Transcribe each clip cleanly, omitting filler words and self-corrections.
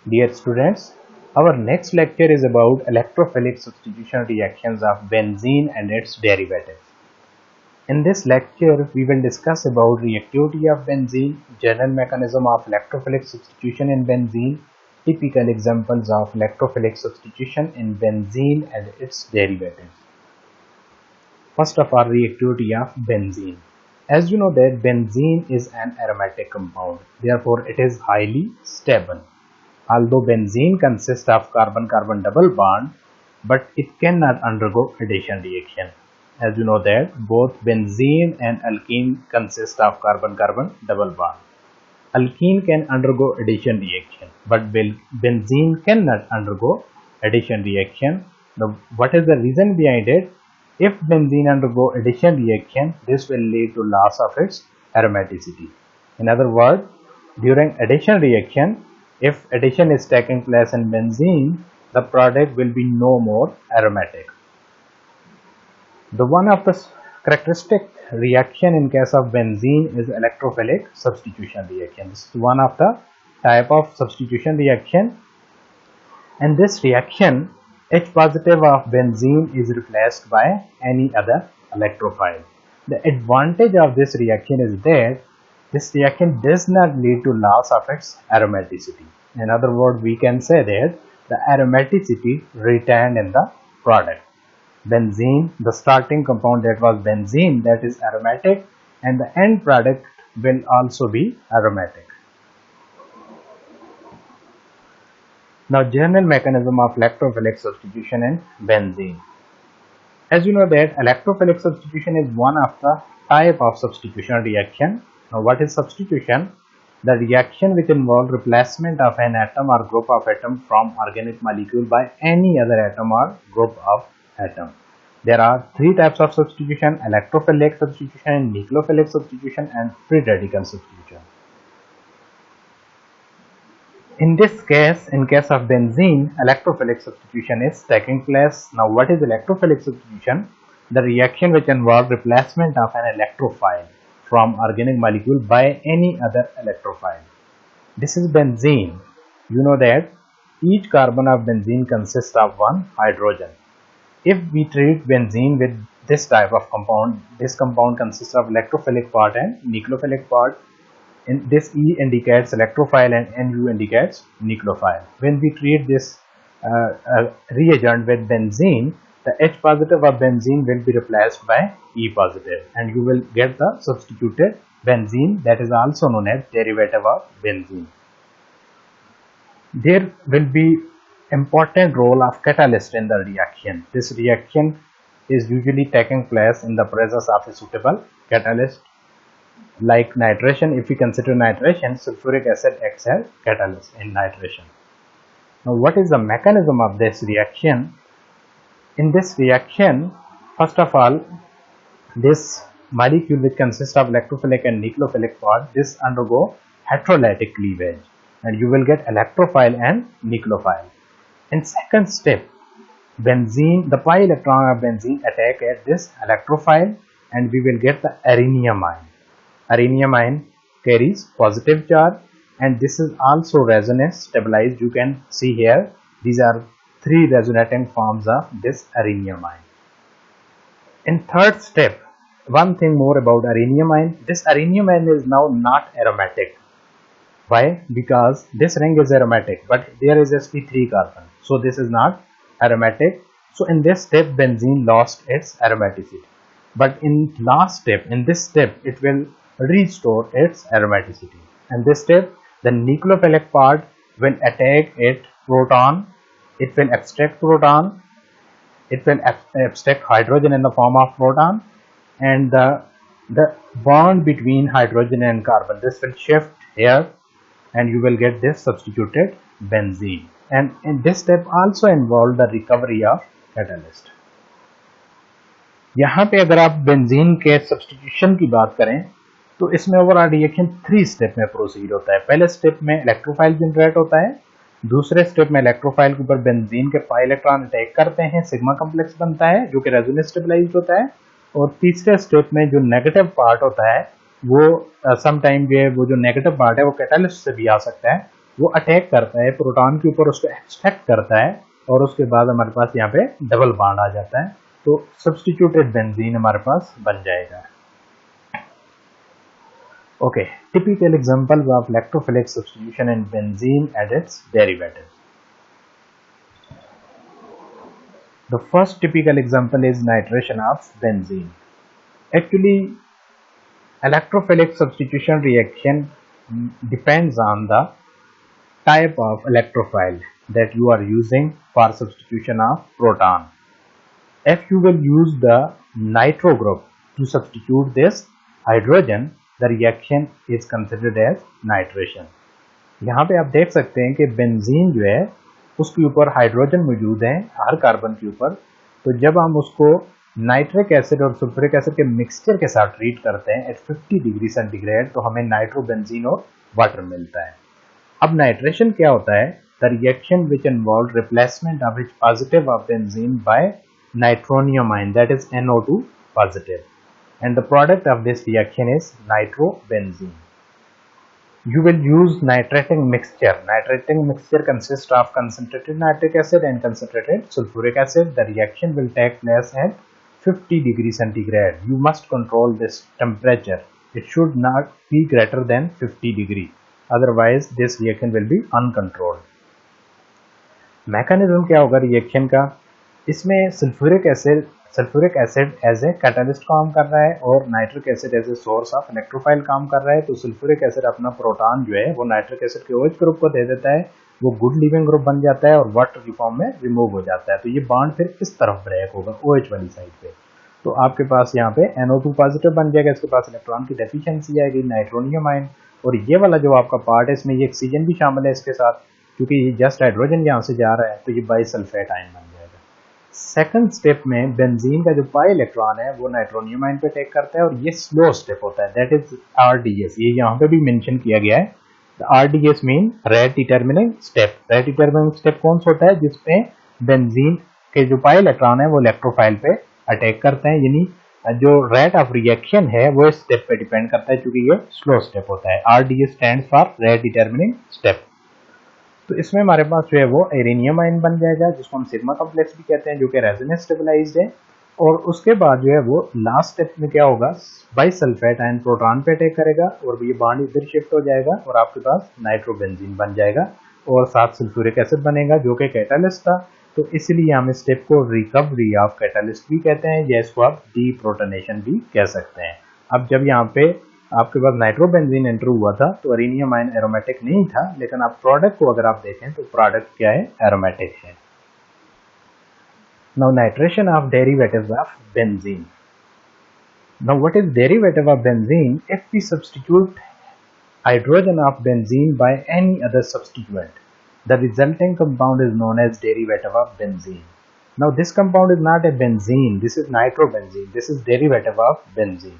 Dear students, our next lecture is about electrophilic substitution reactions of benzene and its derivatives. In this lecture, we will discuss about reactivity of benzene, general mechanism of electrophilic substitution in benzene, typical examples of electrophilic substitution in benzene and its derivatives. First of all, reactivity of benzene. As you know that benzene is an aromatic compound, therefore it is highly stable. Although benzene consists of carbon-carbon double bond, but it cannot undergo addition reaction. As you know that both benzene and alkene consist of carbon-carbon double bond. Alkene can undergo addition reaction, but benzene cannot undergo addition reaction. Now, what is the reason behind it? If benzene undergo addition reaction, this will lead to loss of its aromaticity. In other words, during addition reaction, if addition is taking place in benzene, the product will be no more aromatic. The one of the characteristic reaction in case of benzene is electrophilic substitution reaction. This is one of the type of substitution reaction, and this reaction H positive of benzene is replaced by any other electrophile. The advantage of this reaction is that this reaction does not lead to loss of its aromaticity. In other words, we can say that the aromaticity retained in the product. Benzene, the starting compound that was benzene, that is aromatic, and the end product will also be aromatic. Now, general mechanism of electrophilic substitution in benzene. As you know that electrophilic substitution is one of the type of substitution reaction. Now, what is substitution? The reaction which involves replacement of an atom or group of atom from organic molecule by any other atom or group of atom. There are three types of substitution: electrophilic substitution, nucleophilic substitution, and free radical substitution. In this case, in case of benzene, electrophilic substitution is taking place. Now, what is electrophilic substitution? The reaction which involves replacement of an electrophile from organic molecule by any other electrophile. This is benzene. You know that each carbon of benzene consists of one hydrogen. If we treat benzene with this type of compound, this compound consists of electrophilic part and nucleophilic part. In this E indicates electrophile and Nu indicates nucleophile. When we treat this reagent with benzene, the H positive of benzene will be replaced by E positive, and you will get the substituted benzene, that is also known as derivative of benzene. There will be important role of catalyst in the reaction. This reaction is usually taking place in the presence of a suitable catalyst. Like nitration, if we consider nitration, sulfuric acid acts as catalyst in nitration. Now, what is the mechanism of this reaction? In this reaction, first of all, this molecule which consists of electrophilic and nucleophilic part, this undergo heterolytic cleavage, and you will get electrophile and nucleophile. In second step, benzene, the pi electron of benzene attack at this electrophile, and we will get the arenium ion. Arenium ion carries positive charge, and this is also resonance stabilized. You can see here, these are three resonating forms of this arenium ion. In third step, one thing more about arenium ion, this arenium ion is now not aromatic. Why? Because this ring is aromatic, but there is sp3 carbon, so this is not aromatic. So in this step, benzene lost its aromaticity, but in last step, in this step, it will restore its aromaticity. And this step, the nucleophilic part will attack its proton, it will extract proton, it will extract hydrogen in the form of proton, and the bond between hydrogen and carbon, this will shift here, and you will get this substituted benzene. And in this step also involve the recovery of catalyst. यहाँ पे अगर आप benzene के substitution की बात करें तो इसमें ओवरऑल रिएक्शन 3 स्टेप में प्रोसीड होता है। पहले स्टेप में इलेक्ट्रोफाइल जनरेट होता है, दूसरे स्टेप में इलेक्ट्रोफाइल के ऊपर बेंजीन के पाई इलेक्ट्रॉन अटैक करते हैं, सिग्मा कॉम्प्लेक्स बनता है जो कि रेजोनेंस स्टेबलाइज्ड होता है, और तीसरे स्टेप में जो नेगेटिव पार्ट होता है वो सम टाइम वो जो नेगेटिव पार्ट है वो कैटालिस्ट से भी आ सकता है, वो अटैक करता है प्रोटॉन के ऊपर, उसको एक्सट्रैक्ट करता है और उसके बाद हमारे पास यहाँ पे डबल बॉन्ड आ जाता है, तो सब्स्टिट्यूटेड बेंजीन हमारे पास बन जाएगा। Okay, typical example of electrophilic substitution in benzene and it's derivatives. The first typical example is nitration of benzene. Actually, electrophilic substitution reaction depends on the type of electrophile that you are using for substitution of proton. If you will use the nitro group to substitute this hydrogen, the reaction is considered as nitration. यहाँ पे आप देख सकते हैं कि benzene जो है उसके ऊपर हाइड्रोजन मौजूद है हर कार्बन के ऊपर, तो जब हम उसको नाइट्रिक एसिड और सल्फ्यूरिक एसिड के मिक्सचर के साथ ट्रीट करते हैं एट 50 डिग्री सेंटीग्रेड, तो हमें नाइट्रोबेंजीन और वाटर मिलता है। अब नाइट्रेशन क्या होता है? The reaction which involve replacement of H positive of benzene by nitronium ion, that is NO2 positive, and the product of this reaction is nitrobenzene. You will use nitrating mixture. Nitrating mixture consists of concentrated nitric acid and concentrated sulfuric acid. The reaction will take place at 50 degree centigrade. You must control this temperature. It should not be greater than 50 degree. Otherwise, this reaction will be uncontrolled. Mechanism क्या होगा reaction का? इसमें sulphuric acid as a catalyst काम कर रहा है और nitric acid as a source of electrophile काम कर रहा है। तो सल्फ्यूरिक एसिड अपना प्रोटॉन जो है वो नाइट्रिक एसिड के OH ग्रुप को दे देता है, वो गुड लीविंग ग्रुप बन जाता है और वाटर की फॉर्म में रिमूव हो जाता है। तो ये बॉन्ड फिर किस तरफ ब्रेक होगा? OH वाली साइड पे। तो आपके पास यहाँ पे NO2 पॉजिटिव बन जाएगा, इसके पास इलेक्ट्रॉन की डेफिशिएंसी आएगी, नाइट्रोनियम आयन, और ये वाला जो आपका पार्ट है इसमें ये ऑक्सीजन भी शामिल है इसके साथ, क्योंकि ये जस्ट हाइड्रोजन यहाँ से जा रहा है, तो ये बाइसल्फेट आयन बन जाएगा। सेकंड स्टेप में बेंजीन का जो पाई इलेक्ट्रॉन है वो नाइट्रोनियम आयन पे टेक करता है और ये स्लो स्टेप होता है, दैट इज RDS। ये यहाँ पे भी मेंशन किया गया है। RDS mean rate determining step. Rate determining step कौन सा होता है? जिसपे बेंजीन के जो पाई इलेक्ट्रॉन है वो इलेक्ट्रोफाइल पे अटैक करते हैं, यानी जो रेट ऑफ रिएक्शन है वो इस स्टेप पे डिपेंड करता है, क्योंकि ये स्लो स्टेप होता है। RDS stand for rate determining step. तो इसमें हमारे पास जो है वो एरेनियम आयन बन जाएगा, जिसको हम सिग्मा कॉम्प्लेक्स भी कहते हैं, जो कि रेजोनेंस स्टेबलाइज्ड है। और उसके बाद जो है वो लास्ट स्टेप में क्या होगा? बाइसल्फेट आयन प्रोटॉन पे अटैक करेगा और ये बॉन्ड इधर शिफ्ट हो जाएगा और आपके पास नाइट्रोबेंजीन बन जाएगा और साथ सल्फ्यूरिक एसिड बनेगा जो कि कैटालिस्ट था। तो इसलिए हम इस स्टेप को रिकवरी ऑफ कैटालिस्ट भी कहते हैं, या इसको आप डीप्रोटोनेशन भी कह सकते हैं। अब जब यहाँ पे आपके पास नाइट्रोबेंजीन एंटर हुआ था तो एरेनियम आयन एरोमेटिक नहीं था, लेकिन आप प्रोडक्ट को अगर आप देखें तो प्रोडक्ट क्या है? एरोमेटिक है। Now nitration of derivatives of benzene. Now what is derivative of benzene? If we substitute hydrogen of benzene by any other substituent, the resulting compound is known as derivative of benzene. Now this compound is not a benzene, this is nitrobenzene, this is derivative of benzene.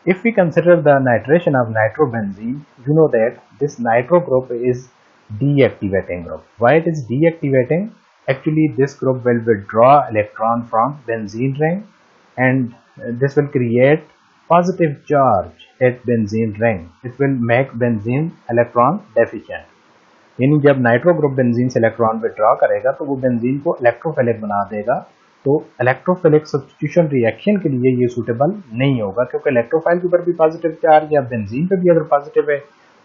If we consider the nitration of nitrobenzene, you know that this nitro group is deactivating group. Why it is deactivating? Actually, this group will withdraw electron from benzene ring, and this will create positive charge at benzene ring. It will make benzene electron deficient. यानी जब nitro group benzene से electron withdraw करेगा तो वो benzene को electrophilic बना देगा। तो इलेक्ट्रोफिलिक सब्स्टिट्यूशन रिएक्शन के लिए ये सूटेबल नहीं होगा, क्योंकि इलेक्ट्रोफाइल के ऊपर भी पॉजिटिव चार्ज या बेंजीन पे भी अगर पॉजिटिव है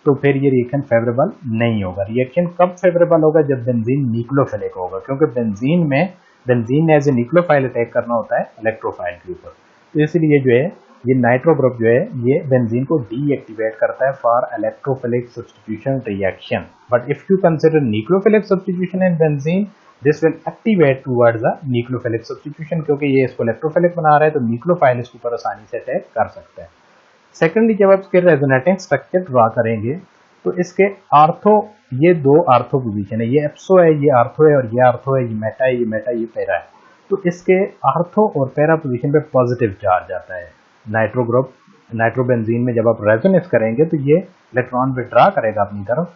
तो फिर ये रिएक्शन फेवरेबल नहीं होगा। रिएक्शन कब फेवरेबल होगा? जब बेंजीन न्यूक्लियोफिलिक होगा, क्योंकि benzene as a nucleophile attack करना होता है इलेक्ट्रोफाइल के ऊपर। तो इसलिए जो है ये नाइट्रो ग्रुप जो है ये बेंजीन को डीएक्टिवेट करता है for electrophilic substitution reaction. But if you consider nucleophilic substitution in benzene, this will activate towards the nucleophilic substitution, क्योंकि ये इसको इलेक्ट्रोफिलिक बना रहा है तो न्यूक्लियोफाइल इसके ऊपर आसानी से अटैक कर सकता है। सेकेंडली, जब आप इसके रेजोनेटिंग स्ट्रक्चर ड्रा करेंगे तो इसके आर्थो, ये दो आर्थो पोजीशन है, ये एप्सो है, ये आर्थो है, और ये आर्थो है, ये मेटा है, ये मेटा, ये पैरा है। तो इसके आर्थो और पैरा पोजीशन पे पॉजिटिव चार्ज आता है। नाइट्रो ग्रुप नाइट्रोबेंजीन में जब आप रेजोनेंस करेंगे तो ये इलेक्ट्रॉन विड्रॉ करेगा अपनी तरफ।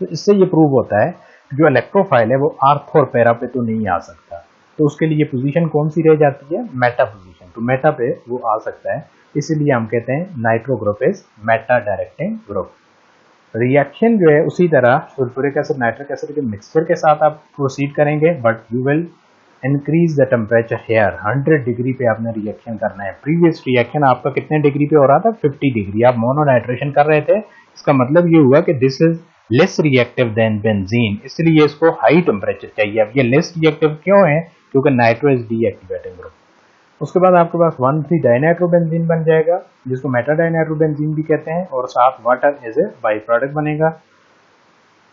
तो इससे ये प्रूव होता है जो इलेक्ट्रोफाइल है वो आर्थो और पैरा पे तो नहीं आ सकता, तो उसके लिए पोजीशन कौन सी रह जाती है? Meta position. तो मेटा पे वो आ सकता है, इसीलिए हम कहते हैं nitro group is meta directing group. Reaction जो है उसी तरह सल्फ्यूरिक एसिड नाइट्रिक एसिड के मिक्सचर के साथ आप प्रोसीड करेंगे, but you will increase the temperature here. 100 degree पे आपने रिएक्शन करना है। प्रीवियस रिएक्शन आपका कितने डिग्री पे हो रहा था? 50 डिग्री। आप मोनो नाइट्रेशन कर रहे थे, इसका मतलब ये हुआ कि this is less reactive than benzene, इसलिए इसको हाई टेम्परेचर चाहिए। अब ये लेस रिएक्टिव क्यों है? क्योंकि नाइट्रो इज डीएक्टिवेटिंग ग्रुप। उसके बाद आपके पास 1,3 डाइनाइट्रोबेंजीन बन जाएगा, जिसको मेटा डाइनाइट्रोबेंजीन भी कहते हैं, और साथ water as a byproduct बनेगा।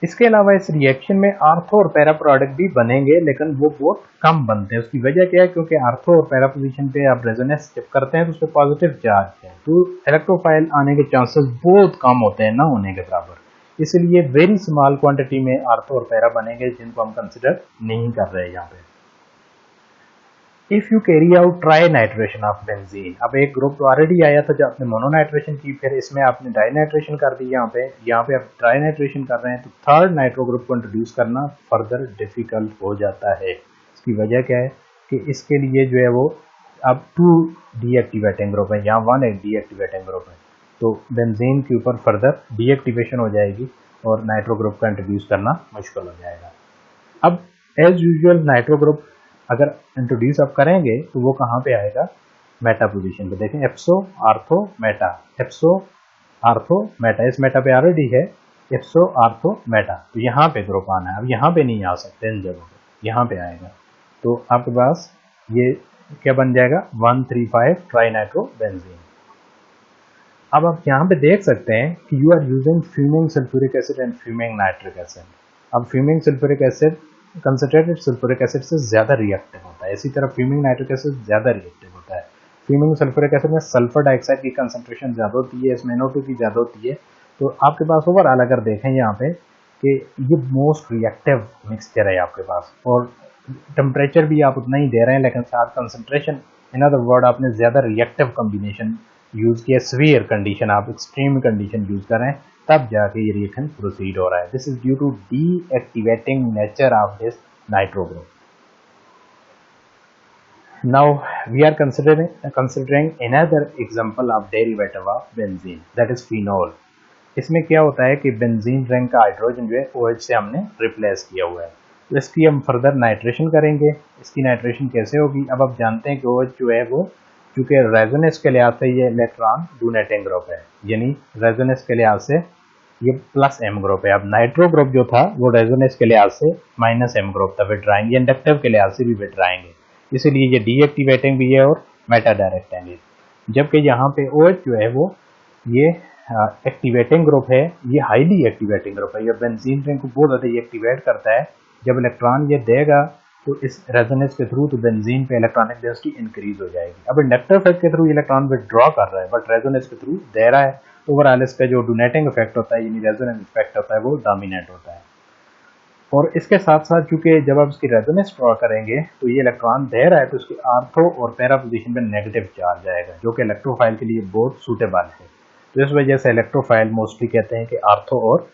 इसके अलावा इस रिएक्शन में आर्थो और पैरा प्रोडक्ट भी बनेंगे, लेकिन वो बहुत कम बनते हैं। उसकी वजह क्या है? क्योंकि आर्थो और पैरा पोजीशन पे आप रेजोनेंस जब करते हैं तो उस पर पॉजिटिव चार्ज है, तो इलेक्ट्रोफाइल आने के चांसेस बहुत कम होते हैं, ना होने के बराबर। इसलिए वेरी स्मॉल क्वांटिटी में आर्थो और पैरा बनेंगे, जिनको हम कंसिडर नहीं कर रहे यहाँ पे। If you carry out try nitration of benzene, अब एक ग्रुप तो ऑलरेडी आया था जब आपने मोनोनाइट्रेशन की, फिर इसमें आपने डाइनाइट्रेशन कर दी। यहाँ पे आप ट्राई नाइट्रेशन कर रहे हैं, तो थर्ड नाइट्रो ग्रुप को इंट्रोड्यूस करना फर्दर डिफिकल्ट हो जाता है। इसकी वजह क्या है कि इसके लिए जो है वो अब 2 डीएक्टिवेटिंग ग्रुप है, यहाँ 1 एक डीएक्टिवेटिंग ग्रुप है, तो बेंजीन के ऊपर फर्दर डीएक्टिवेशन हो जाएगी और नाइट्रो ग्रुप का इंट्रोड्यूस करना मुश्किल हो जाएगा। अब एज यूजुअल नाइट्रो ग्रुप अगर इंट्रोड्यूस आप करेंगे तो वो कहाँ पे आएगा? मेटा पोजीशन पे। देखें, एप्सो आर्थो मेटा, एप्सो आर्थो मेटा, इस मेटा पे ऑलरेडी है एप्सो आर्थो मेटा, तो यहाँ पे ग्रुप आना है। अब यहाँ पे नहीं आ सकते इन जगहों पे, यहाँ पे आएगा। तो आपके पास ये क्या बन जाएगा? 1,3,5 ट्राइनाइट्रोबेंजीन। अब आप यहाँ पे देख सकते हैं कि you are using fuming sulphuric acid and fuming nitric acid. अब fuming sulphuric acid concentrated sulphuric acid से ज़्यादा रिएक्टिव होता है, इसी तरह फ्यूमिंग नाइट्रिक एसिड ज़्यादा रिएक्टिव होता है। फ्यूमिंग सल्फ्यूरिक एसिड में सल्फर डाइऑक्साइड की कंसनट्रेशन ज़्यादा होती है, इसमें NO2 की ज़्यादा होती है। तो आपके पास ओवरऑल अगर देखें यहाँ पे कि ये मोस्ट रिएक्टिव मिक्सचर है आपके पास, और टेम्परेचर भी आप उतना ही दे रहे हैं, लेकिन साथ कंसनट्रेशन, इन अदर वर्ड आपने ज़्यादा रिएक्टिव कॉम्बिनेशन यूज़ किया। सीवियर कंडीशन, आप एक्सट्रीम कंडीशन यूज़ कर रहे हैं, तब जाके ये रिएक्शन प्रोसीड हो रहा है। This is due to deactivating nature of this nitro group. Now we are considering another example of derivative of benzene, that is phenol. इसमें क्या होता है कि बेंजीन रिंग का हाइड्रोजन जो है OH से हमने रिप्लेस किया हुआ है, तो इसकी हम फर्दर नाइट्रेशन करेंगे। इसकी नाइट्रेशन कैसे होगी? अब आप जानते हैं कि OH जो है वो चूँकि रेजोनेंस के लिहाज से ये इलेक्ट्रॉन डोनेटिंग ग्रुप है, यानी रेजोनेंस के लिहाज से ये +M ग्रुप है। अब नाइट्रो ग्रुप जो था वो रेजोनेंस के लिहाज से -M ग्रुप था, विड्राइंग, इंडक्टिव के लिहाज से भी विड्राएंगे, इसीलिए ये डीएक्टिवेटिंग भी है और मेटा डायरेक्टिंग है। जबकि यहाँ पे OH जो है वो ये एक्टिवेटिंग ग्रुप है, ये हाईली एक्टिवेटिंग ग्रुप है, ये बेंजीन रिंग को बहुत ज़्यादा एक्टिवेट करता है। जब इलेक्ट्रॉन ये देगा तो इस रेजोनेंस के थ्रू तो बेंजीन पे इलेक्ट्रॉनिक डेंसिटी इंक्रीज हो जाएगी। अब इंडक्टिव इफेक्ट के थ्रू इलेक्ट्रॉन विथड्रॉ कर रहा है, बट रेजोनेंस के थ्रू दे रहा है, तो ओवरऑल इसका जो डोनेटिंग इफेक्ट होता है, यानी रेजोनेंस इफेक्ट होता है, वो डोमिनेट होता है। और इसके साथ साथ चूंकि जब आप इसकी रेजोनेंस ड्रॉ करेंगे तो ये इलेक्ट्रॉन दे रहा है, तो इसकी आर्थो और पैरा पोजीशन पे नेगेटिव चार्ज आएगा, जो कि इलेक्ट्रोफाइल के लिए बहुत सूटेबल है। तो इस वजह से इलेक्ट्रोफाइल मोस्टली कहते हैं कि आर्थो और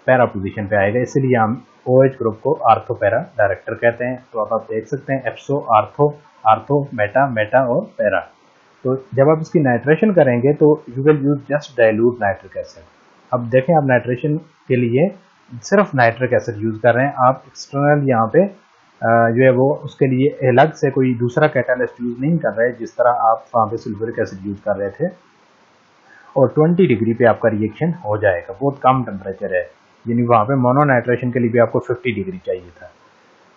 पैरा पोजीशन पे आएगा, इसीलिए हम OH ग्रुप को आर्थो पैरा डायरेक्टर कहते हैं। तो अब आप देख सकते हैं एप्सो आर्थो, आर्थो मेटा, मेटा और पैरा। तो जब आप इसकी नाइट्रेशन करेंगे तो you will use just dilute nitric acid. अब देखें, आप नाइट्रेशन के लिए सिर्फ नाइट्रिक एसिड यूज कर रहे हैं, आप एक्सटर्नल यहाँ पे जो है वो उसके लिए अलग से कोई दूसरा कैटालिस्ट यूज नहीं कर रहे, जिस तरह आप वहाँ पे सल्फ्यूरिक एसिड यूज कर रहे थे। और 20 डिग्री पे आपका रिएक्शन हो जाएगा, बहुत कम टेम्परेचर है, यानी वहाँ पे मोनोनाइट्रेशन के लिए भी आपको 50 डिग्री चाहिए था।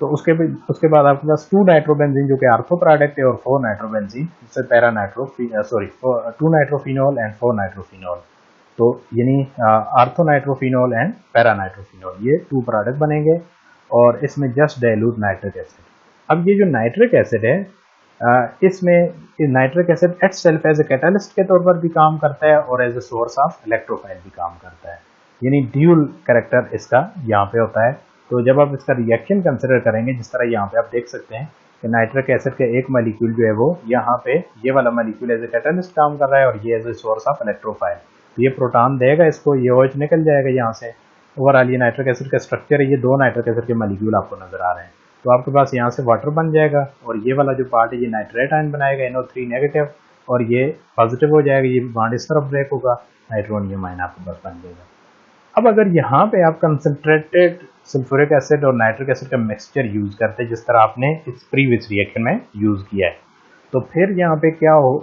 तो उसके बाद आपके पास 2 नाइट्रोबेंजीन जो कि आर्थो प्रोडक्ट है, और 4 नाइट्रोबेंजीन जिससे para nitro 2 nitrophenol and 4 nitrophenol, तो यानी ortho nitrophenol and para nitrophenol, ये 2 प्रोडक्ट बनेंगे, और इसमें जस्ट डाइल्यूट नाइट्रिक एसिड। अब ये जो नाइट्रिक एसिड है, इसमें nitric acid itself as a catalyst के तौर पर भी काम करता है और as a source of electrophile भी काम करता है, यानी ड्यूल कैरेक्टर इसका यहाँ पे होता है। तो जब आप इसका रिएक्शन कंसिडर करेंगे, जिस तरह यहाँ पे आप देख सकते हैं कि नाइट्रिक एसिड के एक मॉलिक्यूल जो है वो यहाँ पे ये वाला मॉलिक्यूल एज ए कैटालिस्ट काम कर रहा है, और ये as a source of electrophile. तो ये प्रोटॉन देगा इसको, ये OH निकल जाएगा यहाँ से। ओवरऑल ये नाइट्रिक एसिड का स्ट्रक्चर है, ये 2 नाइट्रिक एसिड के मॉलिक्यूल आपको नजर आ रहे हैं। तो आपके पास यहाँ से वाटर बन जाएगा, और ये वाला जो पार्ट है ये नाइट्रेट आयन बनाएगा, NO3 नेगेटिव, और ये पॉजिटिव हो जाएगा, ये बॉन्ड इस तरफ ब्रेक होगा, नाइट्रोनियम आयन आपके पास बन जाएगा। अब अगर यहाँ पे आप कंसंट्रेटेड सल्फ्यूरिक एसिड और नाइट्रिक एसिड का मिक्सचर यूज करते हैं जिस तरह आपने इस प्रीवियस रिएक्शन में यूज किया है, तो फिर यहाँ पे क्या हो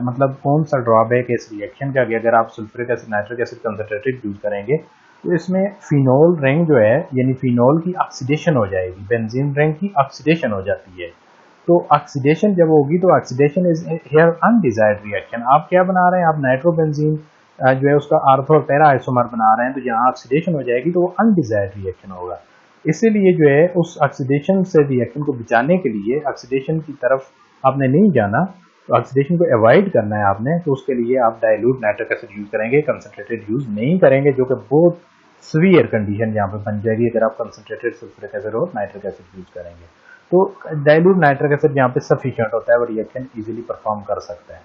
मतलब कौन सा ड्रॉबैक है इस रिएक्शन का कि अगर आप sulphuric acid nitric acid concentrated use करेंगे तो इसमें फिनोल रिंग जो है यानी फिनोल की ऑक्सीडेशन हो जाएगी, बेंजीन रिंग की ऑक्सीडेशन हो जाती है। तो ऑक्सीडेशन जब होगी तो oxidation is here undesired reaction. आप क्या बना रहे हैं, आप नाइट्रोबेंजीन जो है उसका आर्थो और पैरा आइसोमर बना रहे हैं, तो जहाँ ऑक्सीडेशन हो जाएगी तो वो अनडिजायर्ड रिएक्शन होगा। इसीलिए जो है उस ऑक्सीडेशन से रिएक्शन को बचाने के लिए ऑक्सीडेशन की तरफ आपने नहीं जाना, तो ऑक्सीडेशन को अवॉइड करना है आपने, तो उसके लिए आप डाइल्यूट नाइट्रिक एसिड यूज करेंगे, कंसंट्रेटेड यूज नहीं करेंगे, जो कि बहुत सीवियर कंडीशन यहाँ पे बन जाएगी अगर आप कंसंट्रेटेड सल्फ्यूरिक एसिड और नाइट्रिक एसिड यूज करेंगे। तो डाइल्यूट नाइट्रिक एसिड यहाँ पे सफिशिएंट होता है, वो रिएक्शन इजीली परफॉर्म कर सकता है।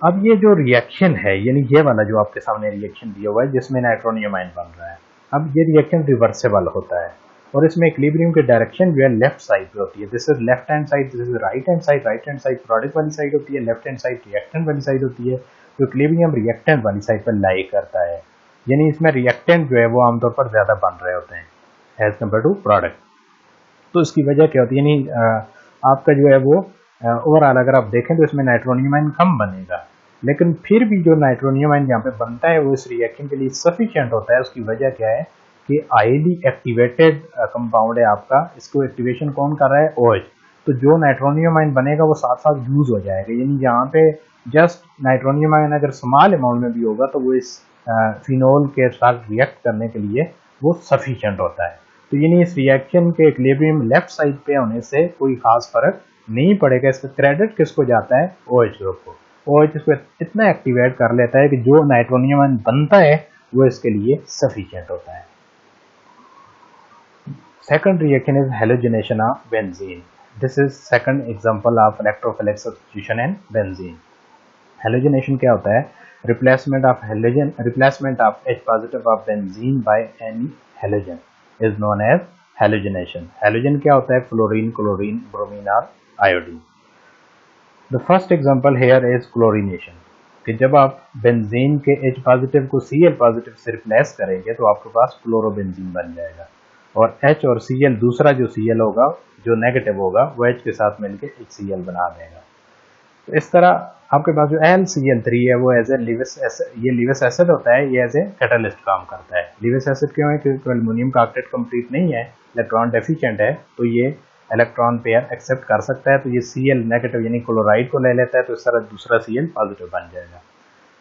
अब ये जो रिएक्शन है यानी ये वाला जो आपके सामने रिएक्शन दिया हुआ है जिसमें नाइट्रोनियम आयन बन रहा है, अब ये रिएक्शन रिवर्सेबल होता है और इसमें इक्विलिब्रियम की डायरेक्शन जो है लेफ्ट साइड पे होती है। This is left hand side, this is right hand side. Right hand side product वाली साइड होती है, लेफ्ट हैंड साइड रिएक्टेंट वाली साइड होती है। तो इक्विलिब्रियम रिएक्टेंट वाली साइड पर लाई करता है, यानी इसमें रिएक्टेंट जो है वो आमतौर पर ज्यादा बन रहे होते हैं एज कम्पेयर टू प्रोडक्ट। तो इसकी वजह क्या होती है, यानी आपका जो है वो ओवरऑल अगर आप देखें तो इसमें नाइट्रोनियम आयन कम बनेगा, लेकिन फिर भी जो नाइट्रोनियम आयन यहाँ पे बनता है वो इस रिएक्शन के लिए सफिशिएंट होता है। उसकी वजह क्या है कि हाईली एक्टिवेटेड कंपाउंड है आपका, इसको एक्टिवेशन कौन कर रहा है, OH। तो जो नाइट्रोनियम आयन बनेगा वो साथ साथ यूज हो जाएगा, यानी यहाँ पे जस्ट नाइट्रोनियम आयन अगर स्मॉल अमाउंट में भी होगा तो वो इस फिनोल के साथ रिएक्ट करने के लिए वो सफिशिएंट होता है। तो यानी इस रिएक्शन के इक्विलिब्रियम लेफ्ट साइड पे होने से कोई खास फर्क नहीं पड़ेगा। इसका क्रेडिट किसको जाता है, OH ग्रुप को। OH इसको इतना एक्टिवेट कर लेता है कि जो नाइट्रोनियम आयन बनता है वो इसके लिए सफिशिएंट होता है। Second reaction is halogenation of benzene. This is second example of electrophilic substitution in benzene. Halogenation क्या होता है, replacement of H positive of benzene by any halogen is known as halogenation. Halogen क्या होता है, fluorine, chlorine, bromine और iodine. The first example here is chlorination, कि जब आप बेंजीन के H पॉजिटिव को Cl पॉजिटिव से रिप्लेस करेंगे तो आपके पास क्लोरोबेंजीन बन जाएगा, और H और Cl दूसरा जो Cl होगा जो नेगेटिव होगा वो H के साथ मिलकर HCl बना देगा। तो इस तरह आपके पास जो LCl3 है वो एज ए लिविस एसिड होता है, ये एज ए कैटलिस्ट काम करता है। लिविस एसिड क्यों है, क्योंकि एल्युमिनियम का ऑक्टेट कंप्लीट नहीं है, इलेक्ट्रॉन डेफिशिएंट है, तो ये इलेक्ट्रॉन पेयर एक्सेप्ट कर सकता है, तो ये Cl नेगेटिव यानी क्लोराइड को ले लेता है, तो इस तरह दूसरा Cl पॉजिटिव बन जाएगा।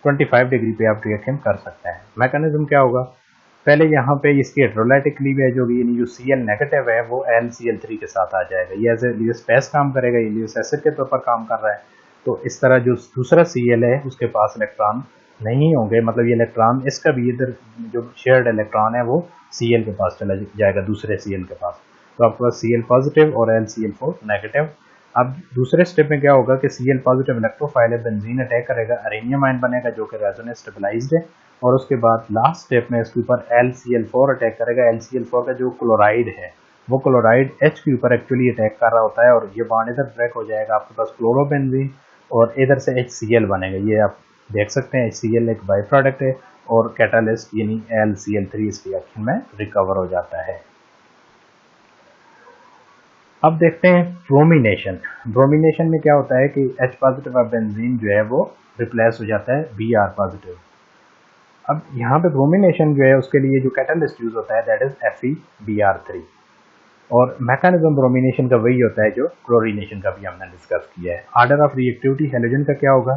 25 डिग्री पे आप रिएक्शन कर सकते हैं। मैकेनिज्म क्या होगा, पहले यहाँ पे इसकी हाइड्रोलाइटिक क्लीवेज होगी, यानी जो Cl नेगेटिव है वो LCl3 के साथ आ जाएगा, ये एज ए लिविस बेस काम करेगा, ये लिविस एसिड के तौर पर काम कर रहा है। तो इस तरह जो दूसरा Cl है उसके पास इलेक्ट्रॉन नहीं होंगे, मतलब ये इलेक्ट्रॉन इसका भी इधर जो शेयर्ड इलेक्ट्रॉन है वो Cl के पास चला जाएगा, दूसरे Cl के पास। तो आपके पास Cl पॉजिटिव और LCl4 नेगेटिव। अब दूसरे स्टेप में क्या होगा कि Cl पॉजिटिव इलेक्ट्रोफाइल है, बेंजीन अटैक करेगा, अरेनियम आयन बनेगा जो कि रेजोनेंस स्टेबलाइज्ड है, और उसके बाद लास्ट स्टेप में इसके ऊपर LCl4 अटैक करेगा। LCl4 का जो क्लोराइड है वो क्लोराइड H के ऊपर एक्चुअली अटैक कर रहा होता है, और ये बॉन्ड इधर ब्रेक हो जाएगा, आपके पास क्लोरोबेंजीन और इधर से HCl बनेगा। ये आप देख सकते हैं HCl एक बाई प्रोडक्ट है, और कैटालिस्ट यानी LCl3 इस रिएक्शन में रिकवर हो जाता है। अब देखते हैं ब्रोमिनेशन। ब्रोमिनेशन में क्या होता है कि H पॉजिटिव ऑफ बेंजीन जो है वो रिप्लेस हो जाता है Br पॉजिटिव। अब यहाँ पे ब्रोमिनेशन जो है उसके लिए जो कैटालिस्ट यूज होता है दैट इज FeBr3, और मैकेनिज्म ब्रोमिनेशन का वही होता है जो क्लोरीनेशन का भी हमने डिस्कस किया है। ऑर्डर ऑफ रिएक्टिविटी हैलोजन का क्या होगा,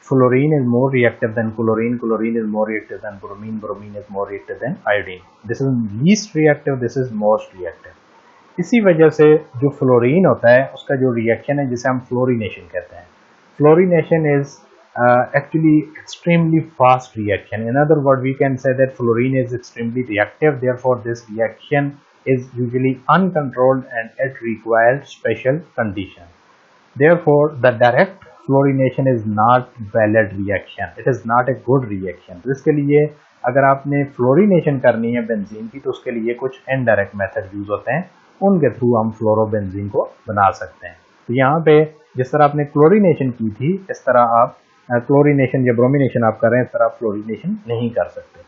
fluorine is more reactive than chlorine, chlorine is more reactive than bromine, bromine is more reactive than iodine. This is least reactive, this is most reactive. इसी वजह से जो fluorine होता है उसका जो रिएक्शन है जिसे हम फ्लोरीनेशन कहते हैं, fluorination is actually extremely fast reaction. In other words, we can say that fluorine is extremely reactive, therefore this reaction is usually uncontrolled and it requires special condition. Therefore the direct fluorination is not valid reaction, it is not a good reaction. तो इसके लिए अगर आपने fluorination करनी है benzene की तो उसके लिए कुछ इनडायरेक्ट मेथड यूज होते हैं, उनके थ्रू हम फ्लोरोबेंजीन को बना सकते हैं। तो यहाँ पे जिस तरह आपने क्लोरीनेशन की थी इस तरह आप क्लोरीनेशन या ब्रोमिनेशन आप कर रहे हैं, इस तरह आप फ्लोरीनेशन नहीं कर सकते।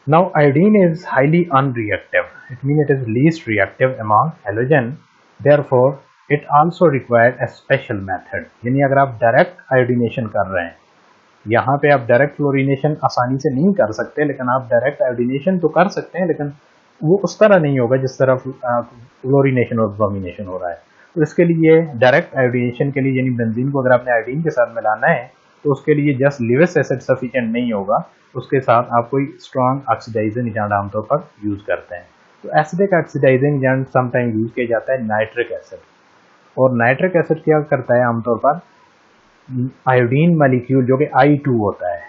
Now iodine is highly unreactive. It means it is least reactive among halogen. Therefore, it also requires a special method. यानी अगर आप डायरेक्ट आयोडीनेशन कर रहे हैं, यहाँ पे आप डायरेक्ट फ्लोरीनेशन आसानी से नहीं कर सकते, लेकिन आप डायरेक्ट आयोडीनेशन तो कर सकते हैं, लेकिन वो उस तरह नहीं होगा जिस तरह फ्लोरीनेशन और ब्रोमिनेशन हो रहा है। तो इसके लिए डायरेक्ट आयोडीनेशन के लिए, यानी बेंजीन को अगर आपने आयोडीन के साथ मिलाना है, तो उसके लिए जस्ट लिविस एसिड सफिशिएंट नहीं होगा, उसके साथ आप कोई स्ट्रॉन्ग ऑक्सीडाइजिंग एजेंट आमतौर पर यूज करते हैं। तो acidic oxidising agent sometime use किया जाता है नाइट्रिक एसिड, और नाइट्रिक एसिड क्या करता है आमतौर पर, आयोडीन मॉलिक्यूल जो कि I2 होता है,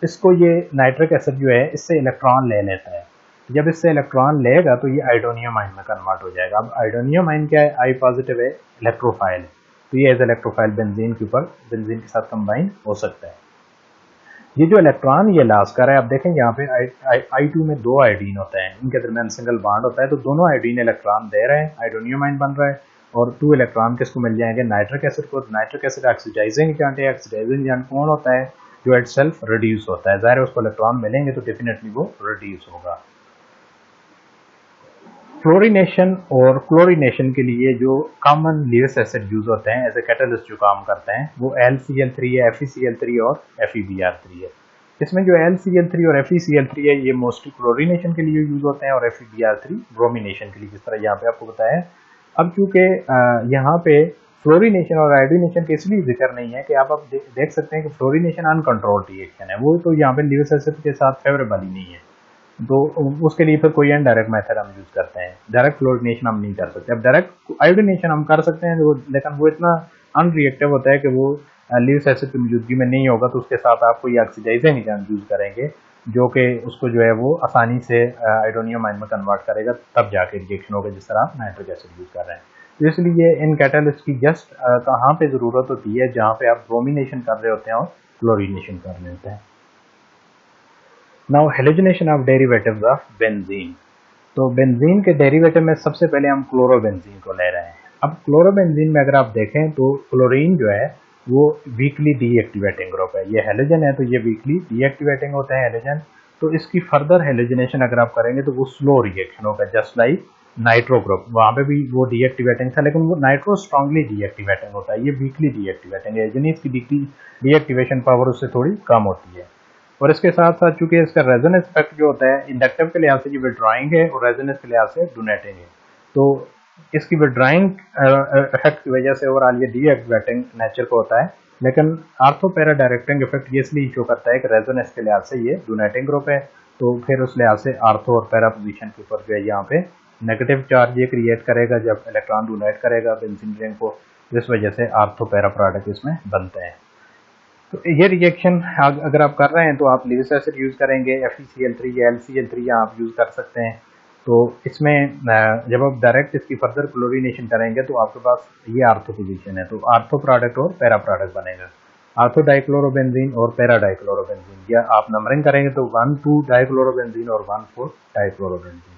इसको ये नाइट्रिक एसिड जो है इससे इलेक्ट्रॉन ले लेता है। जब इससे इलेक्ट्रॉन लेगा तो ये आयोडोनियम आयन में कन्वर्ट हो जाएगा। अब आयोडोनियम आयन क्या है, I पॉजिटिव है, इलेक्ट्रोफाइल है, तो ये एज इलेक्ट्रोफाइल बेंजीन के ऊपर बेंजीन के साथ कंबाइन हो सकता है। ये जो इलेक्ट्रॉन ये लॉस कर रहा है, आप देखें यहाँ पे I2 में दो आयोडीन होते हैं, इनके दरमियान सिंगल बॉन्ड होता है, तो दोनों आयोडीन इलेक्ट्रॉन दे रहे हैं, आयोडोनियम आयन बन रहा है, और 2 इलेक्ट्रॉन किसको मिल जाएंगे, नाइट्रिक एसिड को। नाइट्रिक एसिड ऑक्सीडाइजिंग एजेंट है, ऑक्सीडाइजिंग एजेंट कौन होता है, जो इट सेल्फ रिड्यूस होता है, ज़ाहिर है उसको इलेक्ट्रॉन मिलेंगे तो डेफिनेटली वो रिड्यूस होगा। फ्लोरीनेशन और क्लोरीनेशन के लिए जो कॉमन लिविस एसिड यूज होते हैं एज ए कैटलिस्ट जो काम करते हैं, वो LCl3 है, FeCl3 और FeBr3 है। इसमें जो LCl3 और FeCl3 है ये मोस्टली क्लोरीनेशन के लिए यूज होते हैं, और FeBr3 ब्रोमिनेशन के लिए, जिस तरह यहाँ पे आपको बताया है। अब चूंकि यहाँ पे फ्लोरीनेशन और आयोडीनेशन के इसलिए जिक्र नहीं है कि आप देख सकते हैं कि फ्लोरीनेशन अनकंट्रोल्ड रिएक्शन है, वो तो यहाँ पे लिविस एसिड के साथ फेवरेबल ही नहीं है, तो उसके लिए फिर कोई इनडायरेक्ट मेथड हम यूज करते हैं। डायरेक्ट फ्लोरीनेशन हम नहीं कर सकते। अब डायरेक्ट आयोडीनेशन हम कर सकते हैं, लेकिन वो इतना अनरिएक्टिव होता है कि वो लिविस एसिड की मौजूदगी में नहीं होगा, तो उसके साथ आप कोई ऑक्सीडाइजिंग एजेंट यूज करेंगे जो कि उसको जो है वो आसानी से आयोडोनियम आयन में कन्वर्ट करेगा, तब जाके रिएक्शन होगा, जिस तरह आप नाइट्रिक एसिड यूज कर रहे हैं। तो इसलिए इन कैटलिस्ट की जस्ट कहाँ पे जरूरत होती है, जहाँ पे आप ब्रोमिनेशन कर रहे होते हैं और क्लोरीनेशन कर रहे होते हैं। Now halogenation of derivatives of benzene. तो बेंजीन के डेरिवेटिव में सबसे पहले हम क्लोरोबेंजीन को ले रहे हैं। अब क्लोरोबेंजीन में अगर आप देखें तो क्लोरीन जो है वो वीकली डीएक्टिवेटिंग ग्रुप है, ये हेलोजन है तो ये वीकली डीएक्टिवेटिंग होते हैं हेलोजन। तो इसकी फर्दर हेलोजनेशन अगर आप करेंगे तो वो स्लो रिएक्शन होगा, जस्ट लाइक नाइट्रो ग्रुप, वहाँ पे भी वो डीएक्टिवेटिंग था, लेकिन वो नाइट्रो स्ट्रांगली डीएक्टिवेटिंग होता है, ये वीकली डीएक्टिवेटिंग है, यानी इसकी डीएक्टिवेशन पावर उससे थोड़ी कम होती है। और इसके साथ साथ चूंकि इसका रेजोनेंस इफेक्ट जो होता है, इंडक्टिव के लिहाज से ये विड्रॉइंग है और रेजोनेंस के लिहाज से डोनेटिंग है, तो इसकी विड्रॉइंग इफेक्ट की वजह से ओवरऑल ये डीएक्टिवेटिंग नेचर का होता है। लेकिन आर्थो पैरा डायरेक्टिंग इफेक्ट ये इसलिए शो करता है कि रेजोनेंस के लिहाज से ये डोनेटिंग ग्रुप है, तो फिर उस लिहाज से आर्थो और पैरा पोजीशन के ऊपर जो है यहाँ पे नेगेटिव चार्ज ये क्रिएट करेगा जब इलेक्ट्रॉन डोनेट करेगा बेंजीन रिंग को, जिस वजह से आर्थो पैरा प्रोडक्ट इसमें बनते हैं। तो ये रिएक्शन अगर आप कर रहे हैं तो आप लिविस एसिड यूज करेंगे, FeCl3 या LCl3 आप यूज कर सकते हैं। तो इसमें जब आप डायरेक्ट इसकी फर्दर क्लोरीनेशन करेंगे तो आपके पास ये आर्थो पोजीशन है, तो आर्थो प्रोडक्ट और पैरा प्रोडक्ट बनेगा, आर्थो डाइक्लोरोबेंजीन और पैरा डाइक्लोरोबेंजीन, या आप नंबरिंग करेंगे तो 1,2 डाइक्लोरोबेंजीन और 1,4 डाइक्लोरोबेंजीन।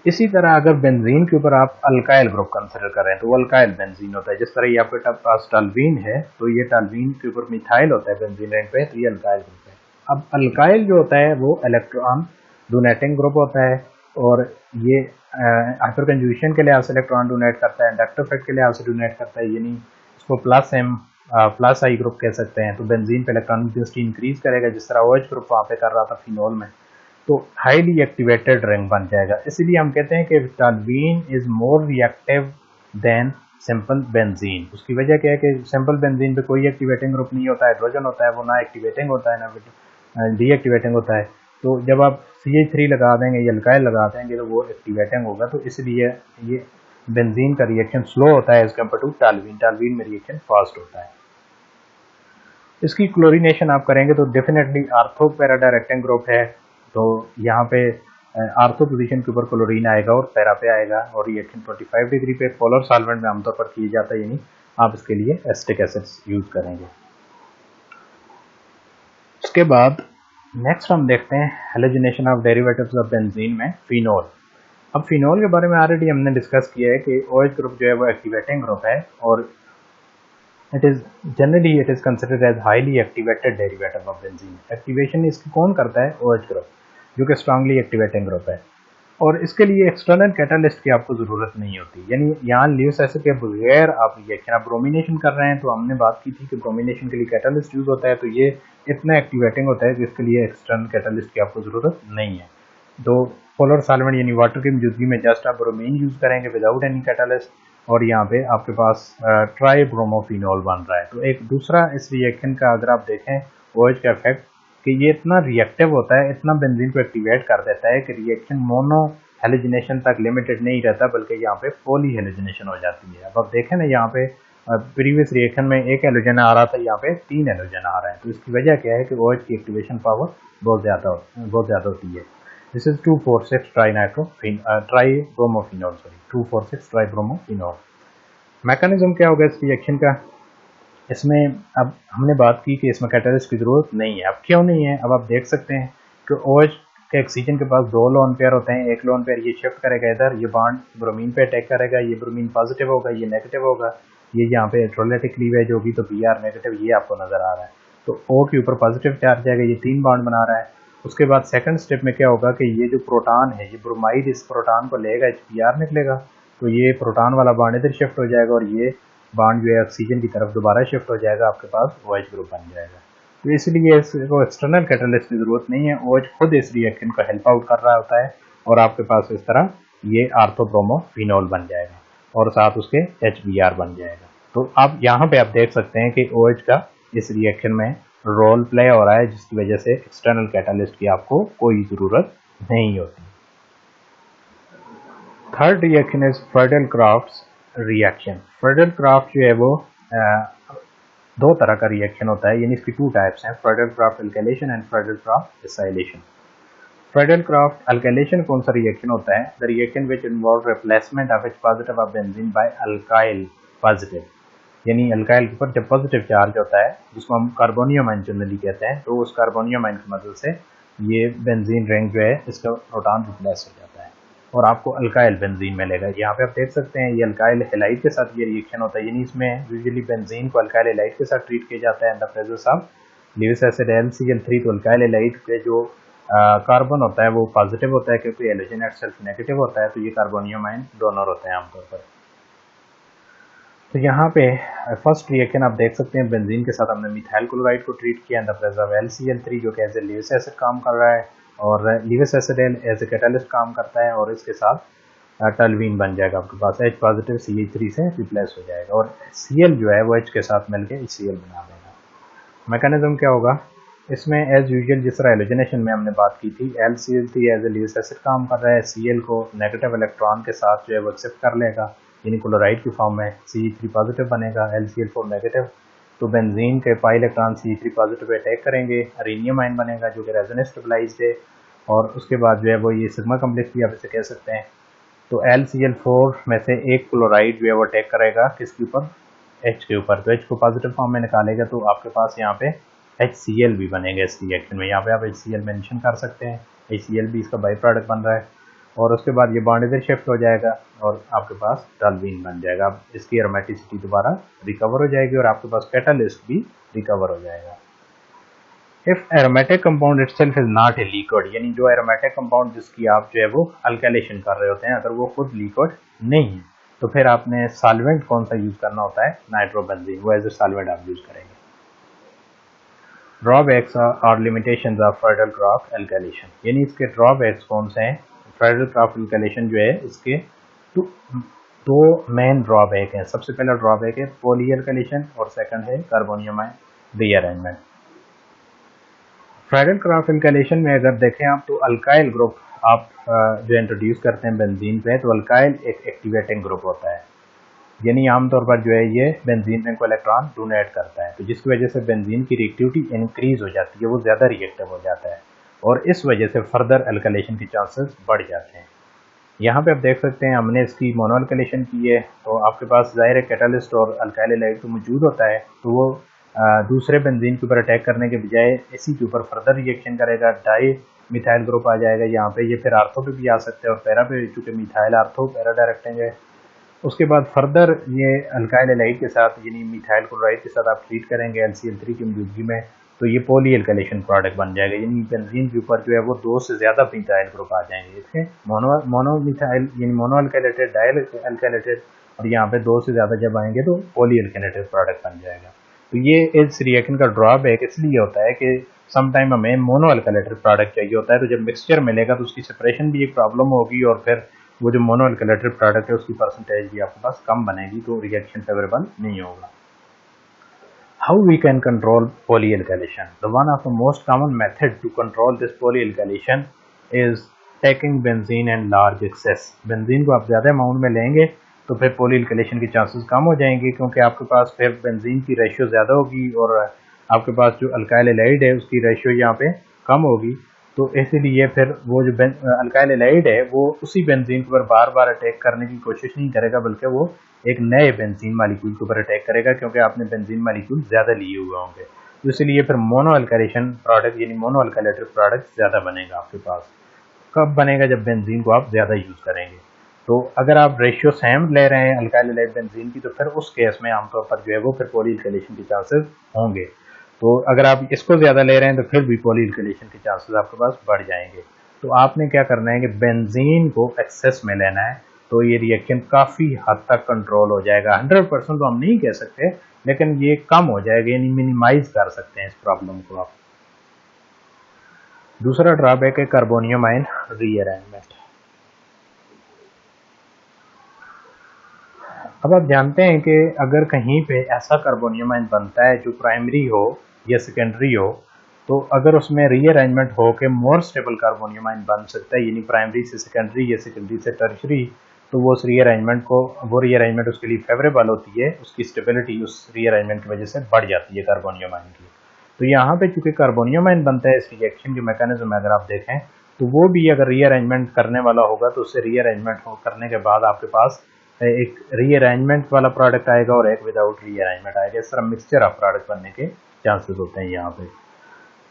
इसी तरह अगर बेंजीन के ऊपर आप अल्काइल ग्रुप कंसिडर करें तो वो अल्काइल बेंजीन होता है, जिस तरह ये आपके पास टॉल्यूइन है तो ये टॉल्यूइन के ऊपर मिथाइल होता है बेंजीन रिंग पे, तो ये अल्काइल ग्रुप है। अब अल्काइल जो होता है वो इलेक्ट्रॉन डोनेटिंग ग्रुप होता है, और ये हाइपर कंजुगेशन के लिहाज से इलेक्ट्रॉन डोनेट करता है, इंडक्टिव इफेक्ट के लिहाज से डोनेट करता है, यानी इसको प्लस आई ग्रुप कह सकते हैं। तो बेंजीन पे इलेक्ट्रॉन डेंसिटी इंक्रीज करेगा, जिस तरह OH ग्रुप वहाँ पे कर रहा था फिनोल में, तो हाईली एक्टिवेटेड रिंग बन जाएगा। इसलिए हम कहते हैं कि toluene is more reactive than simple benzene. उसकी वजह क्या है कि सिंपल बेंजीन पे कोई एक्टिवेटिंग ग्रुप नहीं होता है, हाइड्रोजन होता है, वो ना एक्टिवेटिंग होता है ना डीएक्टिवेटिंग होता है। तो जब आप CH3 लगा देंगे या अल्काइल लगा देंगे तो वो एक्टिवेटिंग होगा, तो इसलिए ये बेंजीन का रिएक्शन स्लो होता है as compare to toluene. Toluene में रिएक्शन फास्ट होता है। इसकी क्लोरीनेशन आप करेंगे तो definitely ortho para directing group है, तो यहाँ पे आर्थो पोजीशन के ऊपर क्लोरीन आएगा और पैरा पे आएगा, और रिएक्शन 25 डिग्री पे पोलर सॉल्वेंट में आमतौर पर किया जाता है, यानी आप इसके लिए एसिटिक एसिड्स यूज करेंगे। उसके बाद नेक्स्ट हम देखते हैं halogenation of derivatives of benzene में फिनोल। अब फिनोल के बारे में ऑलरेडी हमने डिस्कस किया है कि OH ग्रुप जो है वो एक्टिवेटिंग ग्रुप है, और It is generally it is considered as highly activated derivative of benzene. Activation इसकी कौन करता है? OH ग्रुप, जो कि स्ट्रांगली एक्टिवेटिंग ग्रुप है। और इसके लिए एक्सटर्नल कैटालिस्ट की आपको ज़रूरत नहीं होती, यानी यहाँ ल्यूइस एसिड के बगैर आप रिएक्शन आप ब्रोमिनेशन कर रहे हैं, तो हमने बात की थी कि ब्रोमिनेशन के लिए कैटालिस्ट यूज़ होता है, तो ये इतना एक्टिवेटिंग होता है कि इसके लिए एक्सटर्नल कैटालिस्ट की आपको ज़रूरत नहीं है। तो पोलर सॉल्वेंट यानी वाटर की मौजूदगी में जस्ट आप ब्रोमीन यूज़ करेंगे विदाउट एनी कैटालिस्ट, और यहाँ पे आपके पास ट्राई ब्रोमोफिनॉल बन रहा है। तो एक दूसरा इस रिएक्शन का अगर आप देखें OH का इफेक्ट, कि ये इतना रिएक्टिव होता है, इतना बेंजीन को एक्टिवेट कर देता है कि रिएक्शन मोनो हेलोजिनेशन तक लिमिटेड नहीं रहता, बल्कि यहाँ पे पॉली हेलोजिनेशन हो जाती है। अब आप देखें ना, यहाँ पे प्रीवियस रिएक्शन में एक हेलोजन आ रहा था, यहाँ पे 3 हेलोजन आ रहे हैं। तो इसकी वजह क्या है कि OH की एक्टिवेशन पावर बहुत ज़्यादा होती है। This is 2,4,6 tribromophenol, 2,4,6 tribromophenol. Mechanism क्या होगा इस रिएक्शन का? इसमें अब हमने बात की कि इसमें कैटालिस्ट की ज़रूरत नहीं है। अब क्यों नहीं है? अब आप देख सकते हैं कि OH के ऑक्सीजन के पास 2 लोन पेयर होते हैं। एक लोन पेयर ये शिफ्ट करेगा इधर, ये बॉन्ड ब्रोमीन पे अटैक करेगा, ये ब्रोमीन पॉजिटिव होगा, ये नेगेटिव होगा, ये यहाँ पे इलेक्ट्रोलाइटिक क्लीवेज होगी, तो Br नेगेटिव ये आपको नज़र आ रहा है। तो O के ऊपर पॉजिटिव चार्ज आएगा, ये 3 बॉन्ड बना रहा है। उसके बाद सेकंड स्टेप में क्या होगा कि ये जो प्रोटॉन है, ये ब्रोमाइड इस प्रोटॉन को लेगा, HBr निकलेगा, तो ये प्रोटॉन वाला बॉन्ड इधर शिफ्ट हो जाएगा, और ये बॉन्ड जो है ऑक्सीजन की तरफ दोबारा शिफ्ट हो जाएगा, आपके पास OH ग्रुप बन जाएगा। तो इसलिए इसको एक्सटर्नल कैटालिस्ट की ज़रूरत नहीं है, OH खुद इस रिएक्शन को हेल्प आउट कर रहा होता है, और आपके पास इस तरह ये आर्थोब्रोमोफिनॉल बन जाएगा, और साथ उसके HBr बन जाएगा। तो आप यहाँ पे आप देख सकते हैं कि OH का इस रिएक्शन में रोल प्ले हो रहा है, जिसकी वजह से एक्सटर्नल कैटालिस्ट की आपको कोई ज़रूरत नहीं होती। Third reaction is Friedel-crafts reaction. Friedel-craft जो है वो 2 तरह का रिएक्शन होता है, यानी इसकी 2 टाइप्स हैं, Friedel Crafts alkylation and Friedel Crafts acylation. Friedel Crafts alkylation कौन सा रिएक्शन होता है? The reaction which involve replacement of H positive of benzene by alkyl positive, यानी अल्काइल के ऊपर जब पॉजिटिव चार्ज होता है, जिसको हम कार्बोनियम आयन जनरली कहते हैं, तो उस कार्बोनियम आयन की मदद से ये बेंजीन रिंग जो है इसका प्रोटॉन रिप्लेस हो जाता है, और आपको अल्काइल बेंजीन मिलेगा। यहाँ पे आप देख सकते हैं ये अल्काइल हैलाइड के साथ ये रिएक्शन होता है, यानी इसमें यूजुअली बेंजीन को अल्काइल हैलाइड के साथ ट्रीट किया जाता है in the presence of Lewis acid LCl3। तो अल्काइल हैलाइड के जो कार्बन होता है वो पॉजिटिव होता है, क्योंकि हैलोजन इटसेल्फ नेगेटिव होता है, तो ये कार्बोनियम आयन डोनर होते हैं आमतौर पर। तो यहाँ पे फर्स्ट रिएक्शन आप देख सकते हैं, बेंजीन के साथ हमने मिथाइल क्लोराइड को ट्रीट किया in the presence of LCl3, जो कि एज ए ल्यूइस एसिड काम कर रहा है, और Lewis acid as a catalyst काम करता है, और इसके साथ टल्वीन बन जाएगा, आपके पास H पॉजिटिव CH3 से रिप्लेस हो जाएगा, और Cl जो है वो H के साथ मिलकर HCl बना देगा। मैकेनिज्म क्या होगा इसमें? एज यूजुअल जिस तरह हेलोजनेशन में हमने बात की थी, LCl3 as a Lewis acid काम कर रहा है, Cl को नेगेटिव इलेक्ट्रॉन के साथ जो है वो एक्सेप्ट कर लेगा, यानी क्लोराइड की फॉर्म में CH3 पॉजिटिव बनेगा, LCl4 नेगेटिव। तो बेंजीन के pi electron CH3 positive pay attack करेंगे, अरेनियम आयन बनेगा जो कि रेजोनेंस स्टेबलाइज्ड है, और उसके बाद जो है वो ये सिग्मा कम्प्लेक्स भी आप इसे कह सकते हैं। तो LCl4 में से एक क्लोराइड जो है वो अटैक करेगा किसके ऊपर? H के ऊपर। तो H को पॉजिटिव फॉर्म में निकालेगा, तो आपके पास यहाँ पे HCl भी बनेगा इस रिएक्शन में। यहाँ पे आप HCl मेंशन कर सकते हैं, HCl भी इसका बाई प्रोडक्ट बन रहा है, और उसके बाद ये बॉन्ड इधर शिफ्ट हो जाएगा, और आपके पास टल्वीन बन जाएगा। अब इसकी एरोमेटिसिटी दोबारा रिकवर हो जाएगी, और आपके पास कैटालिस्ट भी रिकवर हो जाएगा। If aromatic compound itself is not a liquid, यानी जो एरोमेटिक कंपाउंड जिसकी आप जो है वो अल्काइलेशन कर रहे होते हैं, अगर वो खुद लिक्विड नहीं है, तो फिर आपने सॉल्वेंट कौन सा यूज करना होता है? नाइट्रोबेंजीन, वो एज ए सॉल्वेंट आप यूज करेंगे। ड्रॉबैक्स और लिमिटेशंस ऑफ फ्रेडल-क्राफ्ट अल्काइलेशन, यानी इसके ड्रॉबैक्स कौन से हैं? फ्रेडल-क्राफ्ट अल्काइलेशन जो है इसके दो मेन ड्रॉबैक हैं। सबसे पहला ड्रॉबैक है पॉली अल्काइलेशन, और सेकंड है carbonium ion rearrangement. Friedel-craft alkylation में अगर देखें आप, तो अल्काइल ग्रुप आप जो इंट्रोड्यूस करते हैं बेंजीन पे, तो अल्काइल एक एक्टिवेटिंग ग्रुप होता है, यानी आमतौर पर जो है ये बेंजीन रिंग को इलेक्ट्रॉन डोनेट करता है, तो जिसकी वजह से बेंजीन की रिएक्टिविटी इंक्रीज हो जाती है, वो ज़्यादा रिएक्टिव हो जाता है, और इस वजह से फर्दर अल्काइलेशन के चांसेस बढ़ जाते हैं। यहाँ पे आप देख सकते हैं हमने इसकी मोनो अल्काइलेशन की है, तो आपके पास ज़ाहिर है कैटालिस्ट और अल्काइल हैलाइड तो मौजूद होता है, तो वो दूसरे बेंजीन के ऊपर अटैक करने के बजाय इसी के ऊपर फर्दर रिएक्शन करेगा, डाई मिथाइल ग्रुप आ जाएगा यहाँ पे, ये फिर आर्थो पे भी आ सकते हैं और पैरा पे, चूँकि मिथाइल आर्थो पैरा डायरेक्टिंग है, उसके बाद फर्दर ये अल्काइल हैलाइड के साथ यानी मिथाइल क्लोराइड के साथ आप ट्रीट करेंगे LCl3 की मौजूदगी में, तो ये पॉली एल्काइलेशन प्रोडक्ट बन जाएगा, यानी बेंजीन के ऊपर जो है वो 2 से ज़्यादा मिथाइल ग्रुप आ जाएंगे। इसके मोनो मिथाइल यानी मोनो अल्काइलेटेड, डायल अल्काइलेटेड, और यहाँ पे 2 से ज़्यादा जब आएंगे तो पॉली एल्काइलेटेड प्रोडक्ट बन जाएगा। तो ये इस रिएक्शन का ड्रॉबैक इसलिए होता है कि समटाइम हमें मोनो अल्काइलेटेड प्रोडक्ट चाहिए होता है, तो जब मिक्सचर मिलेगा तो उसकी सेपरेशन भी एक प्रॉब्लम होगी, और फिर वो जो मोनो अल्काइलेटेड प्रोडक्ट है उसकी परसेंटेज भी आपके पास कम बनेगी, तो रिएक्शन फेवरेबल नहीं होगा। How we can control polyalkylation? The one of the most common method to control this polyalkylation is taking benzene and large excess. Benzene को आप ज़्यादा अमाउंट में लेंगे तो फिर polyalkylation के चांसेस कम हो जाएंगे, क्योंकि आपके पास फिर बेंजीन की रेशियो ज़्यादा होगी और आपके पास जो अल्काइल हैलाइड है उसकी रेशियो यहाँ पे कम होगी। तो इसीलिए फिर वो जो अल्काइल हैलाइड है वो उसी बेंजीन के ऊपर बार बार अटैक करने की कोशिश नहीं करेगा, बल्कि वो एक नए बेंजीन मालिक्यूल के ऊपर अटैक करेगा, क्योंकि आपने बेंजीन मालिक्यूल ज़्यादा लिए हुए होंगे। तो इसलिए फिर मोनो अल्काइलेशन प्रोडक्ट यानी मोनो अल्काइलेटेड प्रोडक्ट ज़्यादा बनेगा आपके पास। कब बनेगा? जब बेंजीन को आप ज़्यादा यूज़ करेंगे। तो अगर आप रेशियो सेम ले रहे हैं अल्काइल हैलाइड बेंजीन की, तो फिर उस केस में आमतौर पर जो है वो फिर पॉली एल्काइलेशन के चांसेस होंगे। तो अगर आप इसको ज़्यादा ले रहे हैं तो फिर भी पॉली एल्काइलेशन के चांसेस आपके पास बढ़ जाएंगे। तो आपने क्या करना है कि बेंजीन को एक्सेस में लेना है, तो ये रिएक्शन काफ़ी हद तक कंट्रोल हो जाएगा। 100% तो हम नहीं कह सकते, लेकिन ये कम हो जाएगा, यानी मिनिमाइज कर सकते हैं इस प्रॉब्लम को आप। दूसरा ड्रॉबैक है कार्बोनियम आयन रीअरेंजमेंट। अब आप जानते हैं कि अगर कहीं पे ऐसा कार्बोनियम आयन बनता है जो प्राइमरी हो या सेकेंडरी हो, तो अगर उसमें रीअरेंजमेंट हो के मोर स्टेबल कार्बोनियम आयन बन सकता है, यानी प्राइमरी से सेकेंडरी या सेकेंडरी से टर्शरी, तो वो उस रीअरेंजमेंट उसके लिए फेवरेबल होती है, उसकी स्टेबिलिटी उस रीअरेंजमेंट की वजह से बढ़ जाती है कार्बोनियम आयन की। तो यहाँ पे चूंकि कार्बोनियम आयन बनता है, इस रिएक्शन के मैकेनिज्म अगर आप देखें तो वो भी अगर रीअरेंजमेंट करने वाला होगा तो उससे रीअरेंजमेंट करने के बाद आपके पास एक रीअरेंजमेंट वाला प्रोडक्ट आएगा और एक विदाउट रीअरेंजमेंट आएगा। इस तरह मिक्सचर ऑफ प्रोडक्ट बनने के चांसेस होते हैं यहाँ पे।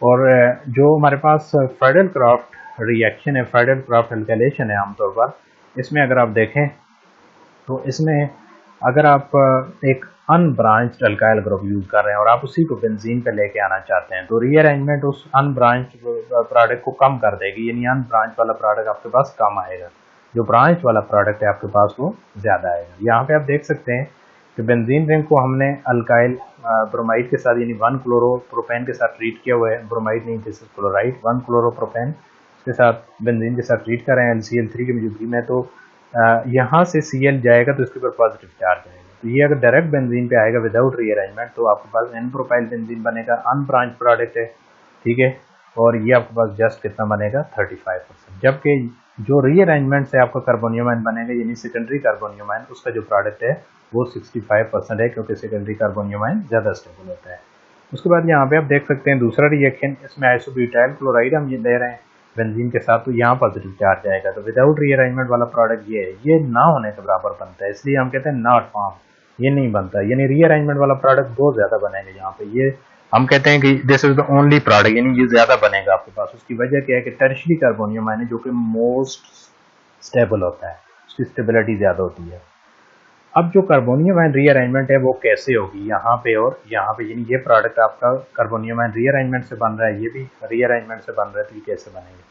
और जो हमारे पास फ्राइडल क्राफ्ट रिएक्शन है, फ्राइडल क्राफ्ट अल्काइलेशन है आमतौर पर, इसमें अगर आप देखें तो इसमें अगर आप एक अनब्रांच्ड अल्काइल ग्रुप यूज कर रहे हैं और आप उसी को बेंजीन पे लेके आना चाहते हैं, तो रीअरेंजमेंट उस अनब्रांच्ड प्रोडक्ट को कम कर देगी, यानी अनब्रांच वाला प्रोडक्ट आपके पास कम आएगा, जो ब्रांच वाला प्रोडक्ट है आपके पास वो ज़्यादा आएगा। यहाँ पे आप देख सकते हैं कि बेंजीन रिंग को हमने अल्काइल ब्रोमाइड के साथ यानी 1-क्लोरोप्रोपेन के साथ ट्रीट किया हुआ है, ब्रोमाइड नहीं, दिस इज क्लोराइड, 1-क्लोरोप्रोपेन के साथ बेंजीन के साथ ट्रीट कर रहे हैं LCl3 की मौजूदगी में। तो यहाँ से Cl जाएगा तो इसके ऊपर पॉजिटिव चार्ज आएगा। तो ये अगर डायरेक्ट बेंजीन पे आएगा विदाउट रीअरेंजमेंट तो आपके पास एन प्रोपाइल बेंजीन बनेगा, अनब्रांच प्रोडक्ट है, ठीक है, और ये आपके पास जस्ट कितना बनेगा 35%। जबकि जो रीअरेंजमेंट से आपका कार्बोनियम आयन बनेगा यानी सेकेंडरी कार्बोनियम आयन, उसका जो प्रोडक्ट है वो 65% है, क्योंकि सेकेंडरी कार्बोनियम आयन ज़्यादा स्टेबल होता है। उसके बाद यहाँ पे आप देख सकते हैं दूसरा रिएक्शन, इसमें आइसोब्यूटाइल क्लोराइड हम ये ले रहे हैं बेंजीन के साथ, तो यहाँ पॉजिटिव चार्ज आएगा। तो विदाउट रीअरेंजमेंट वाला प्रोडक्ट ये है, ये ना होने के बराबर बनता है, इसलिए हम कहते हैं नॉट फॉर्म, ये नहीं बनता, यानी रीअरेंजमेंट वाला प्रोडक्ट बहुत ज़्यादा बनेगा यहाँ पे। ये हम कहते हैं कि this is the only product, यानी ये ज़्यादा बनेगा आपके पास। उसकी वजह क्या है कि टर्शरी कार्बोनियम आयन जो कि मोस्ट स्टेबल होता है, उसकी स्टेबिलिटी ज़्यादा होती है। अब जो कार्बोनियम आयन रीअरेंजमेंट है वो कैसे होगी यहाँ पे और यहाँ पे, यानी ये प्रोडक्ट आपका कार्बोनियम आयन रीअरेंजमेंट से बन रहा है, ये भी रीअरेंजमेंट से बन रहा है, तो ये कैसे बनेगा?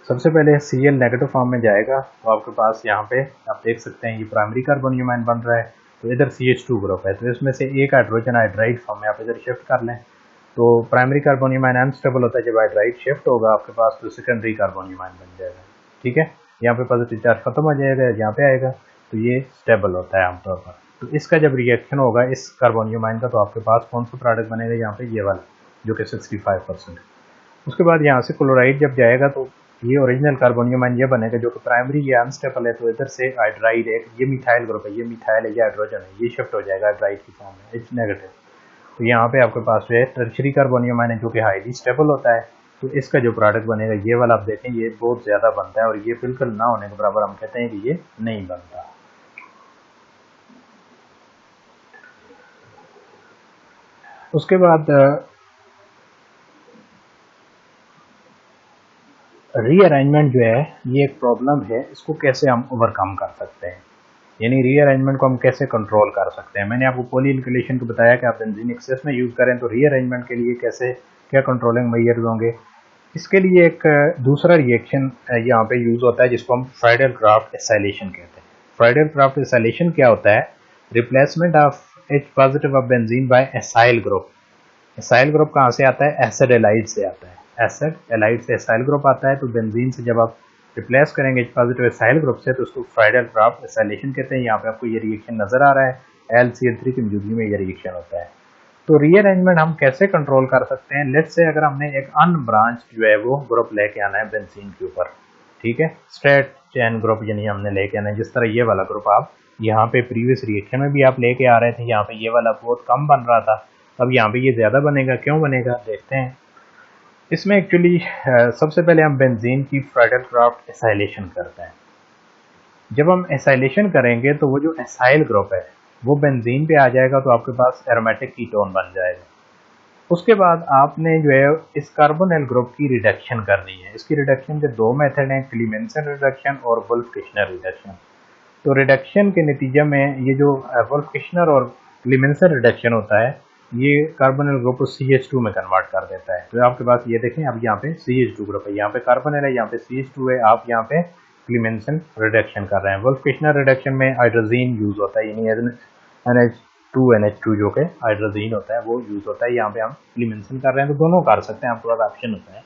सबसे पहले Cl नेगेटिव फॉर्म में जाएगा, तो आपके पास यहाँ पे आप देख सकते हैं ये प्राइमरी कार्बोनियम आयन बन रहा है, तो इधर CH2 ग्रुप है, तो इसमें से एक हाइड्रोजन हाइड्राइड फॉर्म में आप इधर शिफ्ट कर लें, तो प्राइमरी कार्बोनियम आयन अनस्टेबल होता है, जब हाइड्राइड शिफ्ट होगा आपके पास तो सेकेंडरी कार्बोनियम आयन बन जाएगा, ठीक है। यहाँ पे पॉजिटिव चार्ज खत्म हो जाएगा, यहाँ पे आएगा, तो ये स्टेबल होता है आमतौर पर। तो इसका जब रिएक्शन होगा इस कार्बोनियम आयन का, तो आपके पास कौन सा प्रोडक्ट बनेगा? यहाँ पे ये वाला जो कि 65%। उसके बाद यहाँ से क्लोराइड जब जाएगा तो ये ओरिजिनल कार्बोनियम आयन ये बनेगा जो कि प्राइमरी ये अनस्टेबल है, तो इधर से हाइड्राइड है, ये मिथाइल ग्रुप है, ये मिथाइल है, ये हाइड्रोजन है, ये शिफ्ट हो जाएगा हाइड्राइड की फॉर्म में, H नेगेटिव। तो यहाँ पे आपके पास जो है टर्शरी कार्बोनियम आयन है जो कि हाईली स्टेबल होता है, तो इसका जो प्रोडक्ट बनेगा ये वाला आप देखें, ये बहुत ज़्यादा बनता है, और ये बिल्कुल ना होने के बराबर हम कहते हैं कि ये नहीं बनता। उसके बाद रीअरेंजमेंट जो है ये एक प्रॉब्लम है, इसको कैसे हम ओवरकम कर सकते हैं? यानी रीअरेंजमेंट को हम कैसे कंट्रोल कर सकते हैं। मैंने आपको पॉली एल्किलेशन को बताया कि आप बेंजीन एक्सेस में यूज़ करें तो रीअरेंजमेंट के लिए कैसे क्या कंट्रोलिंग मेजर्स होंगे। इसके लिए एक दूसरा रिएक्शन यहाँ पे यूज़ होता है जिसको हम फ्राइडल-क्राफ्ट एसाइलेशन कहते हैं। फ्राइडल-क्राफ्ट एसाइलेशन क्या होता है? Replacement of H positive of benzene by acyl group. Acyl group कहाँ से आता है? एसिड एलाइड से आता है। एसिड एलाइड से एसाइल ग्रुप आता है, तो बेंजीन से जब आप रिप्लेस करेंगे H पॉजिटिव एसाइल ग्रुप से तो उसको फ्राइडल-क्राफ्ट एसाइलेशन कहते हैं। यहाँ पे आपको ये रिएक्शन नजर आ रहा है, LCl3 की मौजूदगी में ये रिएक्शन होता है। तो रीअरेंजमेंट हम कैसे कंट्रोल कर सकते हैं? लेट्स से अगर हमने एक अनब्रांच जो है वो ग्रुप लेके आना है बेंजीन के ऊपर, ठीक है, स्ट्रेट चेन ग्रुप यानी हमने लेके आना है, जिस तरह ये वाला ग्रुप आप यहाँ पे प्रीवियस रिएक्शन में भी आप लेके आ रहे थे, यहाँ पे ये वाला बहुत कम बन रहा था, अब यहाँ पे ये ज्यादा बनेगा। क्यों बनेगा देखते हैं। इसमें एक्चुअली सबसे पहले हम बेंजीन की फ्राइडल-क्राफ्ट एसाइलेशन करते हैं। जब हम एसाइलेशन करेंगे तो वो जो एसाइल ग्रुप है वो बेंजीन पे आ जाएगा, तो आपके पास एरोमेटिक कीटोन बन जाएगा। उसके बाद आपने जो है इस कार्बोनिल ग्रुप की रिडक्शन करनी है। इसकी रिडक्शन के दो मेथड हैं, क्लीमेंसन रिडक्शन और वुल्फ-किश्नर रिडक्शन। तो रिडक्शन के नतीजे में ये जो वुल्फ-किश्नर और क्लीमेंसन रिडक्शन होता है ये कार्बोनिल ग्रुप को CH2 में कन्वर्ट कर देता है। तो आपके पास ये देखें, अब यहाँ पे CH2 ग्रुप है, यहाँ पे कार्बोनिल है, यहाँ पे CH2 है, आप यहाँ पे क्लीमेंसन रिडक्शन कर रहे हैं। वुल्फ-किश्नर रिडक्शन में हाइड्रोजीन यूज होता है, यानी NH2 जो कि हाइड्रोजीन होता है वो यूज होता है। यहाँ पे हम क्लीमेंसन कर रहे हैं, तो दोनों कर सकते हैं, आपके पास ऑप्शन होता है।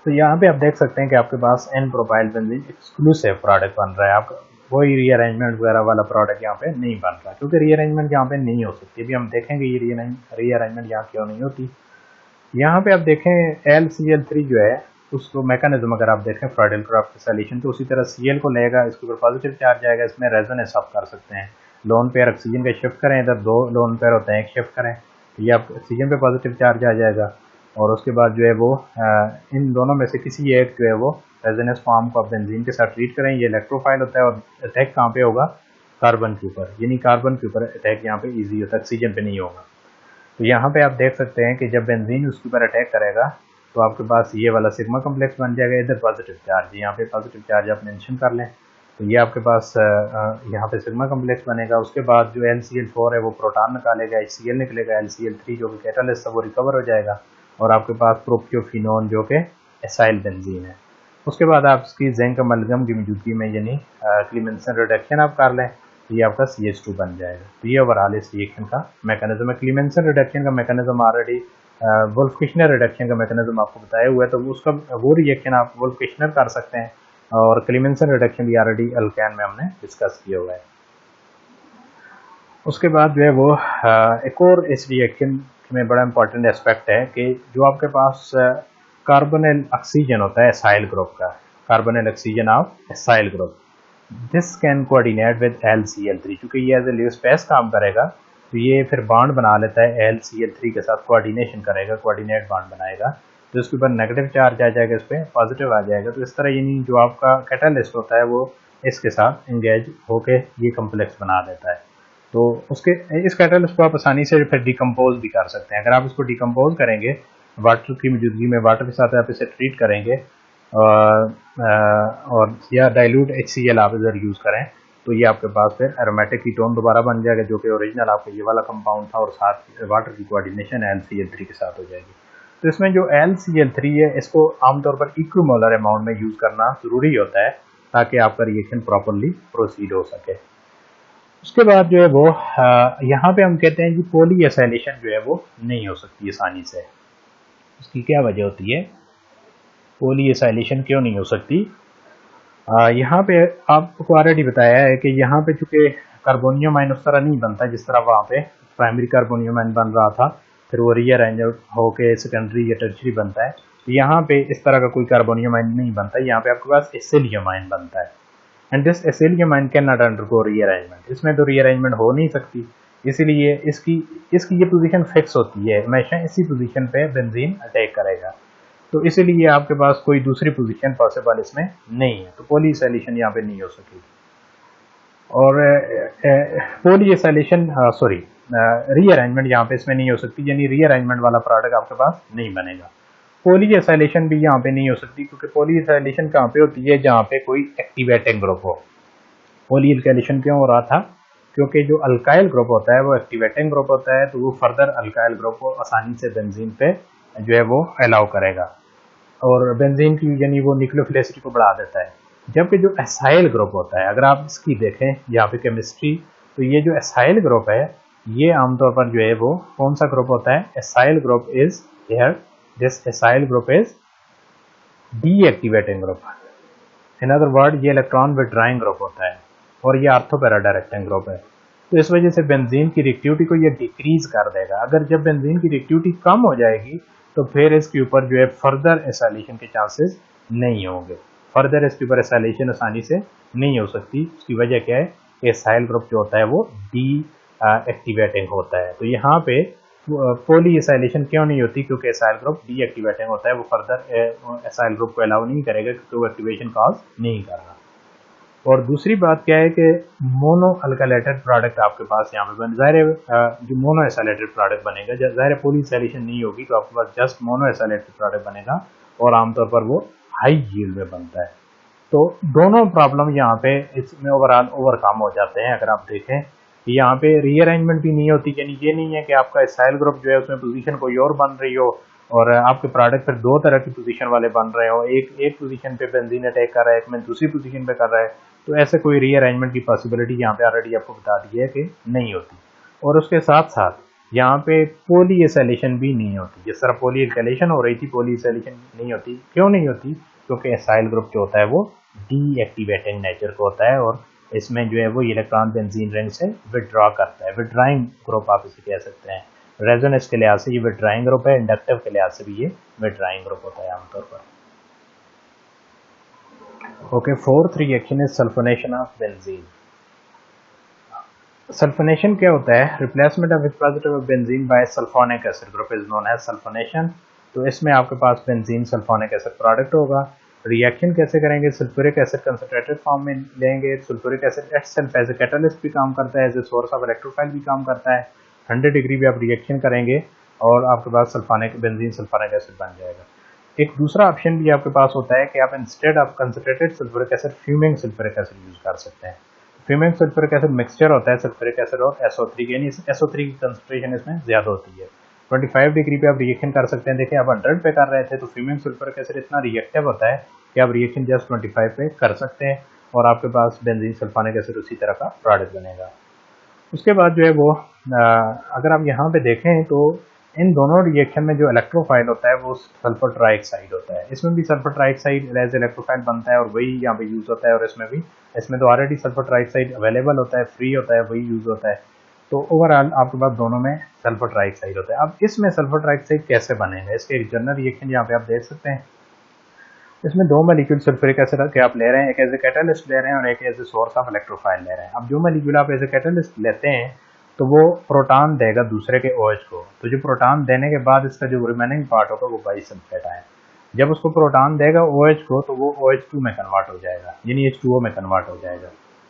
तो यहाँ पे आप देख सकते हैं कि आपके पास N propyl benzene exclusive product बन रहा है। आप कोई रीअरेंजमेंट वगैरह वाला प्रोडक्ट यहाँ पे नहीं बन रहा, क्योंकि रीअरेंजमेंट यहाँ पे नहीं हो सकती। अभी हम देखेंगे ये रीअरेंजमेंट यहाँ क्यों नहीं होती। यहाँ पे आप देखें LCl3 जो है उसको मैकेनिज्म अगर आप देखें फ्राइडल-क्राफ्ट एसाइलेशन, तो उसी तरह Cl को लेगा, इसके ऊपर पॉजिटिव चार्ज आएगा, इसमें रेजोनेंस आप कर सकते हैं। लोन पेयर ऑक्सीजन का शिफ्ट करें, इधर दो लोन पेयर होते हैं, एक शिफ्ट करें, तो ये आप ऑक्सीजन पे पॉजिटिव चार्ज आ जाएगा, और उसके बाद जो है वो इन दोनों में से किसी एक जो है वो रेजोनेंस फॉर्म को आप बेंजीन के साथ ट्रीट करें, ये इलेक्ट्रोफाइल होता है, और अटैक कहाँ पे होगा? कार्बन के ऊपर, यानी कार्बन के ऊपर अटैक यहाँ पे ईजी होता है, ऑक्सीजन पे नहीं होगा। तो यहाँ पे आप देख सकते हैं कि जब बेंजीन उसके ऊपर अटैक करेगा तो आपके पास ये वाला सिग्मा कम्प्लेक्स बन जाएगा, इधर पॉजिटिव चार्ज, यहाँ पे पॉजिटिव चार्ज आप मेंशन कर लें, तो ये आपके पास यहाँ पे सिग्मा कम्प्लेक्स बनेगा। उसके बाद जो LCl4 है वो प्रोटॉन निकालेगा, HCl निकलेगा, LCl3 जो कि कैटालिस्ट है वो रिकवर हो जाएगा, और आपके पास प्रोपियोफिनोन जो कि एसाइल बेंजीन है। उसके बाद आप इसकी जिंक अमलगम की मौजूदगी में यानी क्लीमेंसन रिडक्शन आप कर लें, तो ये आपका CH2 बन जाएगा। तो ये ओवरऑल इस रिएक्शन का मैकेनिज्म है। क्लीमेंसन रिडक्शन का मैकेनिज्म ऑलरेडी वुल्फ-किश्नर रिडक्शन का मैकेनिज्म आपको बताया हुआ है, तो उसका वो रिएक्शन आप वुल्फ-किश्नर कर सकते हैं, और क्लीमेंसन रिडक्शन भी ऑलरेडी अल्केन में हमने डिस्कस किया हुआ है। उसके बाद जो है वो एक और इस रिएक्शन में बड़ा इंपॉर्टेंट एस्पेक्ट है कि जो आपके पास कार्बोनिल ऑक्सीजन होता है एसाइल ग्रुप का, carbonyl oxygen of acyl group, this can coordinate with LCl3, क्योंकि ये एज ए ल्यूइस पेस काम करेगा, तो ये फिर बॉन्ड बना लेता है LCl3 के साथ, कोऑर्डिनेशन करेगा, कोऑर्डिनेट बॉन्ड बनाएगा, तो इसके ऊपर नेगेटिव चार्ज आ जाएगा, इस पर पॉजिटिव आ जाएगा। तो इस तरह यानी जो आपका कैटालिस्ट होता है वो इसके साथ इंगेज होके ये कम्प्लेक्स बना देता है। तो उसके इस कैटालिस्ट को आप आसानी से फिर डिकम्पोज भी कर सकते हैं। अगर आप इसको डिकम्पोज करेंगे वाटर की मौजूदगी में, वाटर के साथ आप इसे ट्रीट करेंगे और या डाइल्यूट HCl आप इधर यूज़ करें, तो ये आपके पास फिर एरोमेटिक कीटोन दोबारा बन जाएगा, जो कि ओरिजिनल आपका ये वाला कंपाउंड था, और साथ वाटर की कोऑर्डिनेशन LCl3 के साथ हो जाएगी। तो इसमें जो LCl3 है इसको आमतौर पर इक्विमोलर अमाउंट में यूज़ करना ज़रूरी होता है ताकि आपका रिएक्शन प्रॉपरली प्रोसीड हो सके। उसके बाद जो है वो यहाँ पे हम कहते हैं कि पॉली एसाइलेशन जो है वो नहीं हो सकती आसानी से। उसकी क्या वजह होती है? पॉली एसाइलेशन क्यों नहीं हो सकती? यहाँ पे आपको ऑलरेडी बताया है कि यहाँ पे चूंकि कार्बोनियम आयन उस तरह नहीं बनता जिस तरह वहाँ पे प्राइमरी कार्बोनियम आयन बन रहा था, फिर वो रीअरेंज होके सेकेंडरी या टर्शियरी बनता है, तो यहाँ पे इस तरह का कोई कार्बोनियम आयन नहीं बनता, यहाँ पे आपके पास एसिलियम आयन बनता है, and this acylium ion can not undergo rearrangement, इसमें तो रीअरेंजमेंट हो नहीं सकती, इसीलिए इसकी ये पोजीशन फिक्स होती है, हमेशा इसी पोजीशन पे बेंजीन अटैक करेगा, तो इसीलिए आपके पास कोई दूसरी पोजीशन पॉसिबल इसमें नहीं है, तो पॉली एसाइलेशन यहाँ पे नहीं हो सकेगी। और पॉली एसाइलेशन रीअरेंजमेंट यहाँ पे इसमें नहीं हो सकती, यानी रीअरेंजमेंट वाला प्रोडक्ट आपके पास नहीं बनेगा। पॉली एसाइलेशन भी यहाँ पे नहीं हो सकती, क्योंकि पॉली एसाइलेशन कहाँ पे होती है? जहाँ पे कोई एक्टिवेटिंग ग्रुप हो। पॉली एल्काइलेशन क्यों हो रहा था? क्योंकि जो अल्काइल ग्रुप होता है वो एक्टिवेटिंग ग्रुप होता है, तो वो फर्दर अल्काइल ग्रुप को आसानी से बेंजीन पे जो है वो अलाउ करेगा और बेंजीन की यानी वो न्यूक्लियोफिलिसिटी को बढ़ा देता है। जबकि जो एसाइल ग्रुप होता है, अगर आप इसकी देखें यहाँ पे केमिस्ट्री, तो ये जो एसाइल ग्रुप है ये आमतौर पर जो है वो कौन सा ग्रुप होता है? Acyl group is here, this acyl group is deactivating group. In other word ये इलेक्ट्रॉन विथड्राइंग ग्रुप होता है और ये आर्थो पैरा डायरेक्टिंग ग्रुप है। तो इस वजह से बेंजीन की रिएक्टिविटी को ये डिक्रीज कर देगा। अगर जब बेंजीन की रिएक्टिविटी कम हो जाएगी तो फिर इसके ऊपर जो है फर्दर एसाइलेशन के चांसेस नहीं होंगे, फर्दर इसके ऊपर एसाइलेशन आसानी से नहीं हो सकती। उसकी वजह क्या है? एसाइल ग्रुप जो होता है वो डी एक्टिवेटिंग होता है। तो यहाँ पे पॉली एसाइलेशन क्यों नहीं होती? क्योंकि एसाइल ग्रुप डीएक्टिवेटिंग होता है, वो फर्दर एसाइल ग्रुप को अलाउ नहीं करेगा क्योंकि वो एक्टिवेशन कॉज नहीं कर रहा। और दूसरी बात क्या है कि मोनो अल्काइलेटेड प्रोडक्ट आपके पास यहाँ पे बन ज़ाहिर जो मोनो एसाइलेटेड प्रोडक्ट बनेगा, ज़ाहिर पॉली एसाइलेशन नहीं होगी तो आपके पास जस्ट मोनो एसाइलेटेड प्रोडक्ट बनेगा और आमतौर पर वो हाई यील्ड में बनता है। तो दोनों प्रॉब्लम यहाँ पे इसमें ओवरऑल ओवरकम हो जाते हैं। अगर आप देखें यहाँ पे रीअरेंजमेंट भी नहीं होती, यानी ये नहीं है कि आपका एसाइल ग्रुप जो है उसमें पोजीशन कोई और बन रही हो और आपके प्रोडक्ट फिर दो तरह की पोजीशन वाले बन रहे हो, एक पोजीशन पे बेंजीन अटैक कर रहा है, एक में दूसरी पोजीशन पे कर रहा है। तो ऐसे कोई रीअरेंजमेंट की पॉसिबिलिटी यहाँ पे ऑलरेडी आपको बता दी है कि नहीं होती। और उसके साथ साथ यहाँ पे पॉली एसाइलेशन भी नहीं होती। जिस तरह पॉली एल्काइलेशन हो रही थी, पॉली एसाइलेशन नहीं होती। क्यों नहीं होती? क्योंकि एसाइल ग्रुप जो होता है वो डीएक्टिवेटिंग नेचर का होता है और इसमें जो है वो इलेक्ट्रॉन बेंजीन रिंग से विड्रॉ करता है। विड्राइंग ग्रुप आप इसे कह सकते हैं। रेजोनेंस के लिहाज से ये विड्राइंग ग्रुप है, इंडक्टिव के लिहाज से भी ये विड्राइंग ग्रुप होता है आमतौर पर। Okay, fourth reaction is sulphonation of benzene. Sulphonation क्या होता है? Replacement of positive of benzene by sulphonic acid group is known as sulphonation. तो इसमें आपके पास बेंजीन सल्फोनिक एसिड प्रोडक्ट होगा। रिएक्शन कैसे करेंगे? सल्फ्यूरिक एसिड कंसंट्रेटेड फॉर्म में लेंगे। Sulphuric acid itself as a catalyst भी काम करता है, as a source of electrophile भी काम करता है। 100 डिग्री पे आप रिएक्शन करेंगे और आपके पास सल्फोनिक बेंजीन सल्फोनिक एसिड बन जाएगा। एक दूसरा ऑप्शन भी आपके पास होता है कि आप instead of concentrated sulphuric acid fuming sulphuric acid use कर सकते हैं। फ्यूमिंग सल्फ्यूरिक एसिड मिक्सचर होता है सल्फ्यूरिक एसिड और SO3 यानी SO3 की कंसंट्रेशन इसमें ज्यादा होती है। 25 डिग्री पे आप रिएक्शन कर सकते हैं। देखिए आप 100 पे कर रहे थे तो फ्यूमिंग सल्फ्यूरिक एसिड इतना रिएक्टिव होता है कि आप रिएक्शन जस्ट 25 पे कर सकते हैं और आपके पास बेंजीन सल्फोनिक एसिड उसी तरह का प्रोडक्ट बनेगा। उसके बाद जो है वो अगर आप यहाँ पे देखें तो इन दोनों रिएक्शन में जो इलेक्ट्रोफाइल होता है वो सल्फर ट्राइऑक्साइड होता है। इसमें भी सल्फर ट्राइऑक्साइड एज इलेक्ट्रोफाइल बनता है और वही यहाँ पे यूज होता है और इसमें तो ऑलरेडी सल्फर ट्राइऑक्साइड अवेलेबल होता है, फ्री होता है, वही यूज होता है। तो ओवरऑल आपके पास दोनों में सल्फर ट्राइऑक्साइड होता है। अब इसमें सल्फर ट्राइऑक्साइड कैसे बनेगा? इसके एक जनरल रिएक्शन यहाँ पे आप देख सकते हैं। इसमें दो मॉलिक्यूल सल्फ्यूरिक एसिड के आप ले रहे हैं, एक एज ए कैटलिस्ट ले रहे हैं और एक as a source of electrophile ले रहे हैं। अब जो मॉलिक्यूल आप एज ए कैटलिस्ट लेते हैं तो वो प्रोटॉन देगा दूसरे के OH को। तो जो प्रोटॉन देने के बाद इसका जो रिमेनिंग पार्ट होगा वो बाइसल्फेट है। जब उसको प्रोटॉन देगा OH को तो वो OH2 में कन्वर्ट हो जाएगा, यानी H2O में कन्वर्ट हो जाएगा,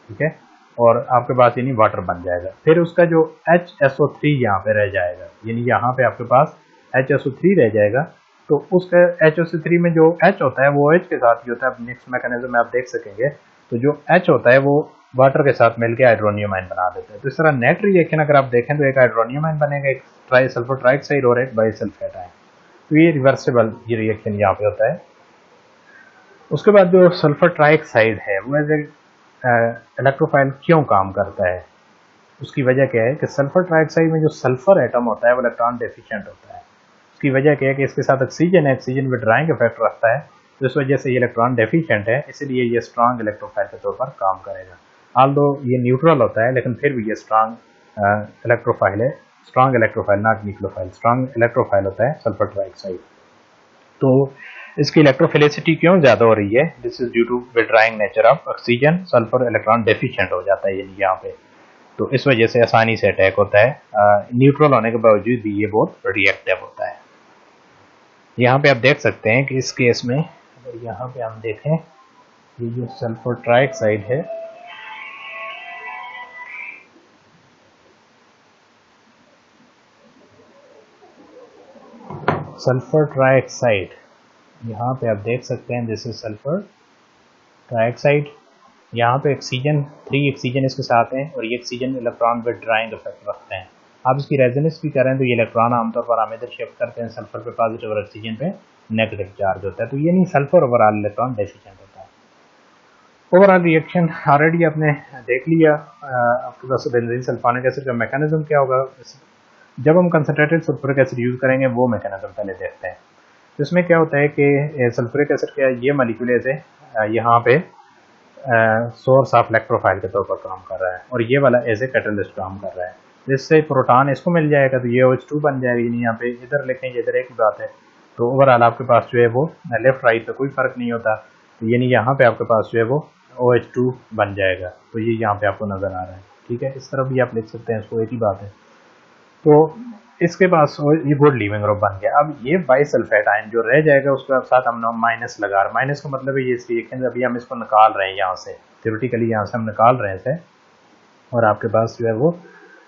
ठीक है, और आपके पास यानी वाटर बन जाएगा। फिर उसका जो HSO3 यहाँ पे रह जाएगा, यानी यहाँ पे आपके पास HSO3 रह जाएगा। तो उसका HSO3 में जो H होता है वो OH के साथ ही होता है। नेक्स्ट मैकेनिज्म में आप देख सकेंगे। तो जो H होता है वो वाटर के साथ मिलकर हाइड्रोनियम आयन बना देता है। तो इस तरह नेट रिएक्शन अगर आप देखें तो एक हाइड्रोनियम आयन बनेगा, एक सल्फर ट्राइऑक्साइड और एक बाइसल्फेट आयन। तो ये रिवर्सिबल ये रिएक्शन यहाँ पे होता है। उसके बाद जो सल्फर ट्राइऑक्साइड है वो एज ए इलेक्ट्रोफाइल क्यों काम करता है? उसकी वजह क्या है कि सल्फर ट्राइऑक्साइड में जो सल्फर एटम होता है वो इलेक्ट्रॉन डेफिशिएंट होता है। उसकी वजह क्या है कि इसके साथ ऑक्सीजन है, ऑक्सीजन विड्राइंग इफेक्ट रखता है, तो इस वजह से ये इलेक्ट्रॉन डेफिशिएंट है, इसलिए ये स्ट्रॉन्ग इलेक्ट्रोफाइल के तौर पर काम करेगा। ऑल्दो ये न्यूट्रल होता है लेकिन फिर भी ये स्ट्रॉन्ग इलेक्ट्रोफाइल है, strong electrophile not nucleophile, strong electrophile होता है सल्फर ट्राइऑक्साइड। तो इसकी इलेक्ट्रोफिलिसिटी क्यों ज्यादा हो रही है? This is due to withdrawing nature of oxygen. Sulphur electron deficient हो जाता है यानी यहाँ पे, तो इस वजह से आसानी से अटैक होता है। न्यूट्रल होने के बावजूद भी ये बहुत रिएक्टिव होता है। यहाँ पे आप देख सकते हैं कि इस केस में अगर यहाँ पे हम देखें ये जो सल्फर ट्राइऑक्साइड है सल्फर ट्राइऑक्साइड, यहाँ पे आप देख सकते हैं दिस इज सल्फर ट्राइऑक्साइड यहाँ पे ऑक्सीजन 3 ऑक्सीजन इसके साथ हैं और ये ऑक्सीजन इलेक्ट्रॉन विथड्राइंग इफेक्ट रखते हैं। आप इसकी रेजोनेंस भी करें तो ये इलेक्ट्रॉन आमतौर पर हम इधर शिफ्ट करते हैं, सल्फर पे पॉजिटिव और ऑक्सीजन पे नेगेटिव चार्ज होता है, तो ये नहीं सल्फर ओवरऑल इलेक्ट्रॉन डेफिशिएंट होता है। ओवरऑल रिएक्शन ऑलरेडी आपने देख लिया। आपके पास बेंजीन सल्फोनिक एसिड का मैकेनिज्म क्या होगा। जब हम कंसनट्रेटेड सल्फ्यूरिक एसिड यूज करेंगे वो मैकेनिज्म पहले देखते हैं। तो इसमें क्या होता है कि सल्फ्यूरिक एसिड का ये मॉलिक्यूल से यहाँ पे सोर्स ऑफ इलेक्ट्रोफाइल के तौर पर काम कर रहा है और ये वाला एज ए कैटलिस्ट काम कर रहा है, जिससे प्रोटॉन इसको मिल जाएगा तो ये OH2 बन जाएगी। यानी यहाँ पे इधर लिखेंगे इधर एक ही बात है। तो ओवरऑल आपके पास जो है वो लेफ्ट राइट पे कोई फर्क नहीं होता, तो यानी यहाँ पे आपके पास जो है वो OH2 बन जाएगा। तो ये यहाँ पे आपको नजर आ रहा है, ठीक है। इस तरह भी आप लिख सकते हैं, इसको एक ही बात है। तो इसके पास ये गुड लीविंग ग्रुप बन गया। अब ये बाइसल्फेट आयन जो रह जाएगा उसके साथ हम माइनस लगा रहे हैं। माइनस का मतलब है ये रिएक्शन अभी हम इसको निकाल रहे हैं यहाँ से, थ्योरेटिकली यहाँ से हम निकाल रहे थे और आपके पास जो है वो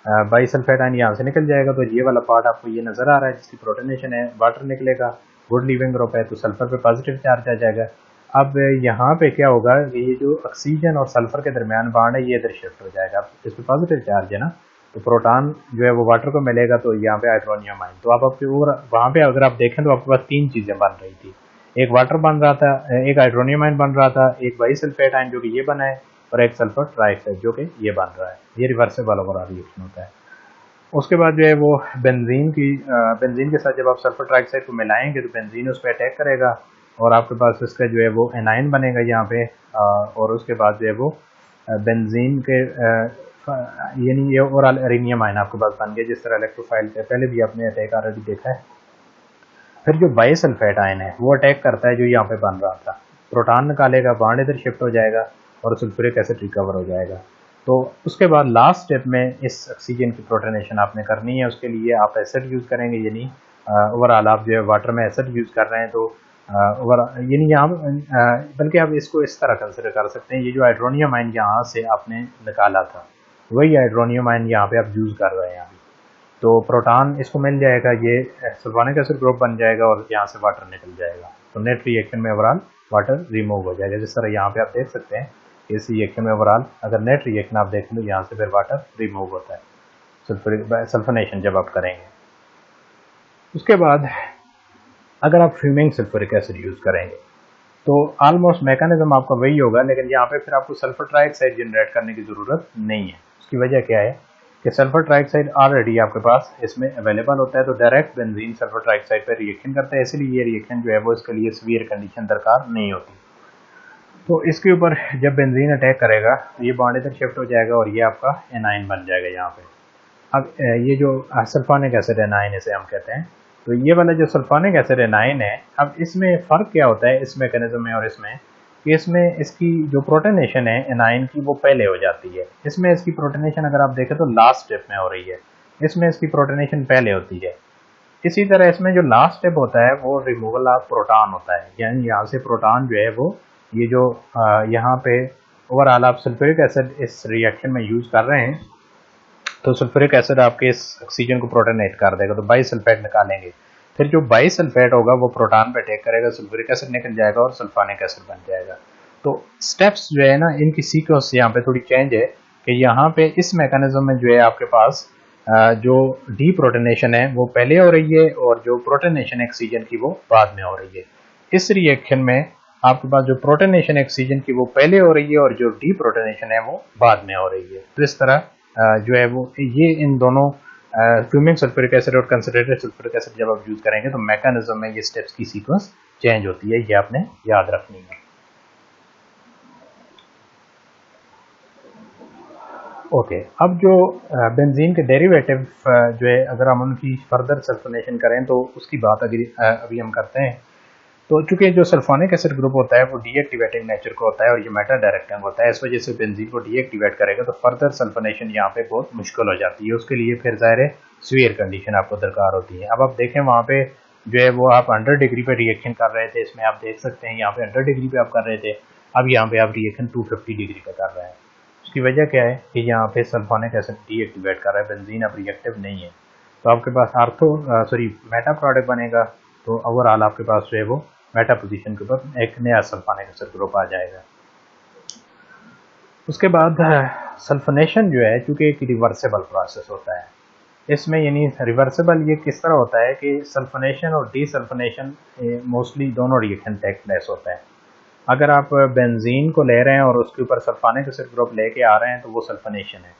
बाइसल्फेट आयन यहाँ से निकल जाएगा। तो ये वाला पार्ट आपको ये नजर आ रहा है जिसकी प्रोटोनेशन है, वाटर निकलेगा, गुड लीविंग ग्रुप है, तो सल्फर पे पॉजिटिव चार्ज आ जाएगा। अब यहाँ पे क्या होगा, ये जो ऑक्सीजन और सल्फर के दरमियान बॉन्ड है ये इधर शिफ्ट हो जाएगा। अब इस पर पॉजिटिव चार्ज है ना, तो प्रोटॉन जो है वो वाटर को मिलेगा, तो यहाँ पे हाइड्रोनियम आयन। तो आप आपके वहाँ पे अगर आप देखें तो आपके पास 3 चीजें बन रही थी, एक वाटर बन रहा था, एक हाइड्रोनियम आयन बन रहा था, एक बाइसल्फेट आयन जो कि ये बना है, और एक सल्फर ट्राइऑक्साइड जो कि ये बन रहा है। ये रिवर्सिबल ओवरऑल रिएक्शन होता है। उसके बाद जो है वो बेंजीन के साथ जब आप सल्फर ट्राइऑक्साइड को मिलाएंगे तो बेंजीन उस पर अटैक करेगा और आपके पास इसका जो है वो एनाइन बनेगा यहाँ पे। और उसके बाद जो है वो बेंजीन के यानी ये ओवरऑल एरिनियम आयन आपके पास बन गया, जिस तरह इलेक्ट्रोफाइल के पहले भी आपने अटैक ऑलरेडी देखा है। फिर जो बाइसल्फेट आयन है वो अटैक करता है जो यहाँ पे बन रहा था, प्रोटॉन निकालेगा, बॉन्ड इधर शिफ्ट हो जाएगा और सल्फ्यूरिक एसिड रिकवर हो जाएगा। तो उसके बाद लास्ट स्टेप में इस ऑक्सीजन की प्रोटोनेशन आपने करनी है। उसके लिए आप एसिड यूज करेंगे, यानी ओवरऑल आप जो है वाटर में एसिड यूज कर रहे हैं, तो यानी यहाँ बल्कि आप इसको इस तरह कंसिडर कर सकते हैं, ये जो हाइड्रोनियम आयन यहाँ से आपने निकाला था वही हाइड्रोनियम आयन यहाँ पे आप यूज कर रहे हैं अभी। तो प्रोटॉन इसको मिल जाएगा, ये सल्फोनिक एसिड ग्रुप बन जाएगा और यहाँ से वाटर निकल जाएगा। तो नेट रिएक्शन में ओवरऑल वाटर रिमूव हो जाएगा, जिस तरह यहाँ पे आप देख सकते हैं। इस रिएक्शन में ओवरऑल अगर नेट रिएक्शन आप देख लो, यहाँ से फिर वाटर रिमूव होता है सल्फोनेशन जब आप करेंगे। उसके बाद अगर आप फ्यूमिंग सल्फ्यूरिक एसिड यूज करेंगे तो ऑलमोस्ट मैकेनिज्म आपका वही होगा, लेकिन यहाँ पे फिर आपको सल्फर ट्राइऑक्साइड जनरेट करने की जरूरत नहीं है। उसकी वजह क्या है कि सल्फर ट्राइऑक्साइड ऑलरेडी आपके पास इसमें अवेलेबल होता है, तो डायरेक्ट बेंजीन सल्फर ट्राइऑक्साइड पर रिएक्शन करता है, इसलिए ये रिएक्शन जो है वो इसके लिए सीवियर कंडीशन दरकार नहीं होती। तो इसके ऊपर जब बेंजीन अटैक करेगा तो ये बॉन्ड इधर शिफ्ट हो जाएगा और ये आपका एनाइन बन जाएगा यहाँ पे। अब ये जो सल्फोनिक एसिड एनाइन इसे हम कहते हैं, तो ये वाला जो सल्फोनिक एसिड एनाइन है, अब इसमें फ़र्क क्या होता है इस मैकेनिज्म में और इसमें, कि इसमें इसकी जो प्रोटोनेशन है एनाइन की वो पहले हो जाती है। इसमें इसकी प्रोटोनेशन अगर आप देखें तो लास्ट स्टेप में हो रही है, इसमें इसकी प्रोटोनेशन पहले होती है। इसी तरह इसमें जो लास्ट स्टेप होता है वो रिमूवल ऑफ प्रोटॉन होता है, यानी यहाँ से प्रोटॉन जो है वो ये जो यहाँ पे ओवरऑल आप सल्फ्यूरिक एसिड इस रिएक्शन में यूज कर रहे हैं, तो सल्फ्यूरिक एसिड आपके इस ऑक्सीजन को प्रोटोनेट कर देगा, तो बाइसल्फेट निकालेंगे। फिर जो बाइसल्फेट होगा वो प्रोटॉन पे अटैक करेगा, सल्फ्यूरिक एसिड निकल जाएगा और सल्फोनिक एसिड बन जाएगा। तो स्टेप्स जो है ना इनकी सीक्वेंस यहाँ पे थोड़ी चेंज है कि यहाँ पे इस मैकेनिज्म में जो है आपके पास जो डी प्रोटोनेशन है वो पहले हो रही है और जो प्रोटोनेशन ऑक्सीजन की वो बाद में हो रही है। इस रिएक्शन में आपके पास जो प्रोटोनेशन ऑक्सीजन की वो पहले हो रही है और जो डी प्रोटोनेशन है वो बाद में हो रही है। तो इस तरह जो है वो ये इन दोनों फ्यूमिंग सल्फ्यूरिक एसिड और कंसंट्रेटेड सल्फ्यूरिक एसिड जब आप यूज करेंगे तो मैकेनिज्म में ये स्टेप्स की सीक्वेंस चेंज होती है, ये आपने याद रखनी है। ओके, अब जो बेंजीन के डेरिवेटिव जो है अगर हम उनकी फर्दर सल्फोनेशन करें तो उसकी बात अभी हम करते हैं। तो चूंकि जो सल्फोनिक एसिड ग्रुप होता है वो डीएक्टिवेटिंग नेचर का होता है और ये मेटा डायरेक्टिंग होता है, इस वजह से बेंजीन को डीएक्टिवेट करेगा तो फर्दर सल्फोनेशन यहाँ पे बहुत मुश्किल हो जाती है। उसके लिए फिर ज़ाहिर है सीवियर कंडीशन आपको दरकार होती है। अब आप देखें वहाँ पे जो है वो आप 100 डिग्री पे रिएक्शन कर रहे थे, इसमें आप देख सकते हैं यहाँ पे 100 डिग्री पे आप कर रहे थे, अब यहाँ पे आप रिएक्शन 250 डिग्री पे कर रहे हैं। उसकी वजह क्या है कि यहाँ पे सल्फोनिक एसिड डीएक्टिवेट कर रहा है, बेंजीन अब रिएक्टिव नहीं है, तो आपके पास मेटा प्रोडक्ट बनेगा। तो ओवरऑल आपके पास जो है वो मेटा पोजीशन के ऊपर एक नया सल्फोनिक एसिड ग्रुप आ जाएगा। उसके बाद सल्फोनेशन जो है चूँकि एक रिवर्सेबल प्रोसेस होता है, इसमें यानी रिवर्सेबल ये किस तरह होता है कि सल्फोनेशन और डीसल्फोनेशन मोस्टली दोनों रिएक्शन टेक प्लेस होता है। अगर आप बेंजीन को ले रहे हैं और उसके ऊपर सल्फोनिक एसिड ग्रुप लेके आ रहे हैं तो वो सल्फोनेशन है,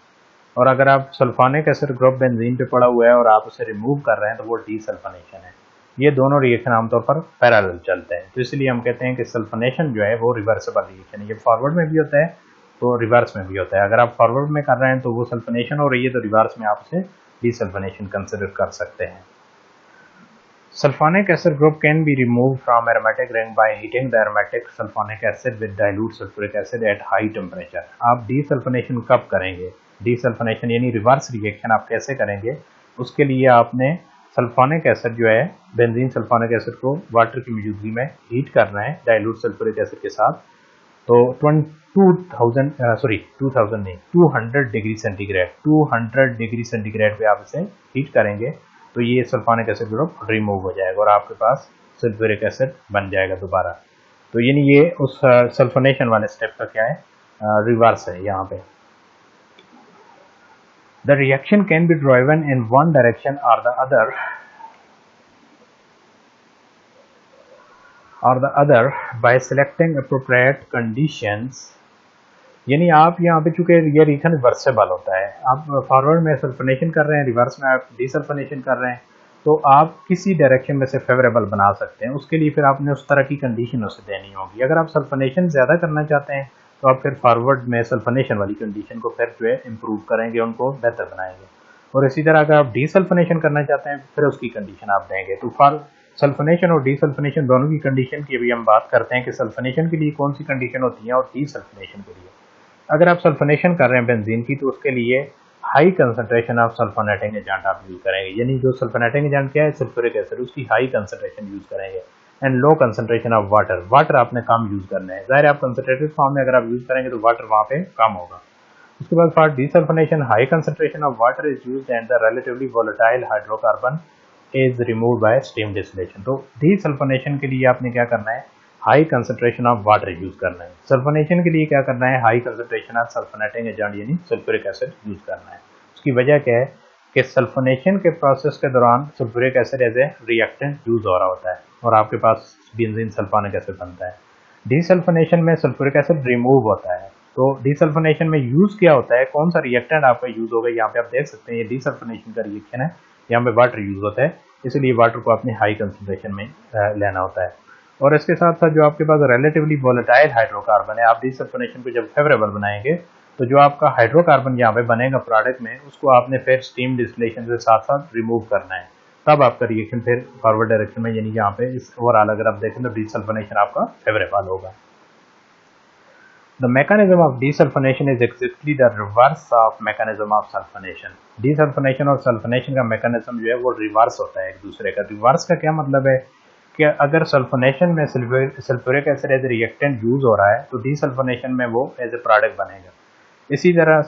और अगर आप सल्फोनिक एसिड ग्रुप बेंजीन पे पड़ा हुआ है और आप उसे रिमूव कर रहे हैं तो वो डीसल्फोनेशन है। ये दोनों रिएक्शन आमतौर पर पैरेलल चलते हैं, तो इसलिए हम कहते हैं कि सल्फोनेशन जो है वो रिवर्सेबल रिएक्शन है। ये फॉरवर्ड में भी होता है तो रिवर्स में भी होता है। अगर आप फॉरवर्ड में कर रहे हैं तो वो सल्फोनेशन हो रही है, तो रिवर्स में आप उसे डीसल्फोनेशन कंसिडर कर सकते हैं। Sulfonic acid group can be removed from aromatic ring by heating the aromatic sulfonic acid with dilute sulfuric acid at high temperature। आप डीसल्फोनेशन कब करेंगे? डीसल्फोनेशन यानी रिवर्स रिएक्शन आप कैसे करेंगे? उसके लिए आपने सल्फोनिक एसिड जो है बेंजीन सल्फोनिक एसिड को वाटर की मौजूदगी में हीट करना है डाइल्यूट सल्फ्यूरिक एसिड के साथ। तो 200 डिग्री सेंटीग्रेड 200 डिग्री सेंटीग्रेड पे आप इसे हीट करेंगे तो ये सल्फोनिक एसिड ग्रुप रिमूव हो जाएगा और आपके पास सल्फ्यूरिक एसिड बन जाएगा दोबारा। तो यानी ये उस सल्फोनेशन वाले स्टेप का क्या है, रिवर्स है यहाँ पे। The reaction can be driven in one direction or the other by selecting appropriate conditions. यानी आप यहाँ पे चूंकि ये रिएक्शन रिवर्सेबल होता है, आप फॉरवर्ड में सल्फोनेशन कर रहे हैं, रिवर्स में आप डीसल्फोनेशन कर रहे हैं, तो आप किसी डायरेक्शन में से फेवरेबल बना सकते हैं। उसके लिए फिर आपने उस तरह की कंडीशन उसे देनी होगी। अगर आप सल्फोनेशन ज़्यादा करना चाहते हैं तो आप फिर फॉरवर्ड में सल्फोनेशन वाली कंडीशन को फिर जो है इम्प्रूव करेंगे, उनको बेहतर बनाएंगे। और इसी तरह अगर आप डीसल्फोनेशन करना चाहते हैं फिर उसकी कंडीशन आप देंगे। तो फॉर सल्फोनेशन और डीसल्फोनेशन दोनों की कंडीशन की अभी हम बात करते हैं कि सल्फोनेशन के लिए कौन सी कंडीशन होती है और डीसल्फोनेशन के लिए। अगर आप सल्फोनेशन कर रहे हैं बेंजीन की तो उसके लिए high concentration of sulphonating agent आप यूज करेंगे। यानी जो सल्फोनेटिंग एजेंट क्या है, सल्फ्यूरिक एसिड, उसकी हाई कंसंट्रेशन यूज करेंगे। And low concentration of water आपने कम यूज करना है। जाहिर आप कंसंट्रेटेड फॉर्म में अगर आप यूज करेंगे तो वाटर वहाँ पे कम होगा। उसके बाद for desulphonation high concentration of water is used and the relatively volatile hydrocarbon is removed by steam distillation. तो डीसल्फोनेशन के लिए आपने क्या करना है, high concentration of water use करना है। सल्फोनेशन के लिए क्या करना है, high concentration of sulphonating agent यानी सल्फ्यूरिक एसिड यूज करना है। उसकी वजह क्या है कि सल्फोनेशन के प्रोसेस के दौरान sulphuric acid as a reactant use हो रहा होता है और आपके पास बेंजीन सल्फोनिक एसिड बनता है। डीसल्फोनेशन में सल्फ्यूरिक एसिड रिमूव होता है। तो डीसल्फोनेशन में यूज क्या होता है, कौन सा रिएक्टेंट आपका यूज होगा, यहाँ पे आप देख सकते हैं ये डीसल्फोनेशन का रिएक्शन है, यहाँ पे वाटर यूज होता है, इसलिए वाटर को अपने हाई कंसंट्रेशन में लेना होता है। और इसके साथ साथ जो आपके पास रिलेटिवली वोलेटाइल हाइड्रोकार्बन है, आप डीसल्फोनेशन को जब फेवरेबल बनाएंगे तो जो आपका हाइड्रोकार्बन यहाँ पे बनेगा प्रोडक्ट में, उसको आपने फिर स्टीम डिस्टिलेशन के साथ साथ रिमूव करना है, तब आपका रिएक्शन फिर फॉरवर्ड डायरेक्शन में यानी यहाँ पे इस ओवरऑल अगर आप देखें तो डीसल्फोनेशन आपका फेवरेबल होगा। The mechanism of desulfonation is exactly the reverse of mechanism of sulfonation। Desulfonation और sulfonation का mechanism जो है वो रिवर्स होता है एक दूसरे का। रिवर्स का क्या मतलब है कि अगर सल्फोनेशन में sulphuric acid as a reactant use हो रहा है तो डीसल्फोनेशन में वो एज ए प्रोडक्ट बनेगा। इसी तरह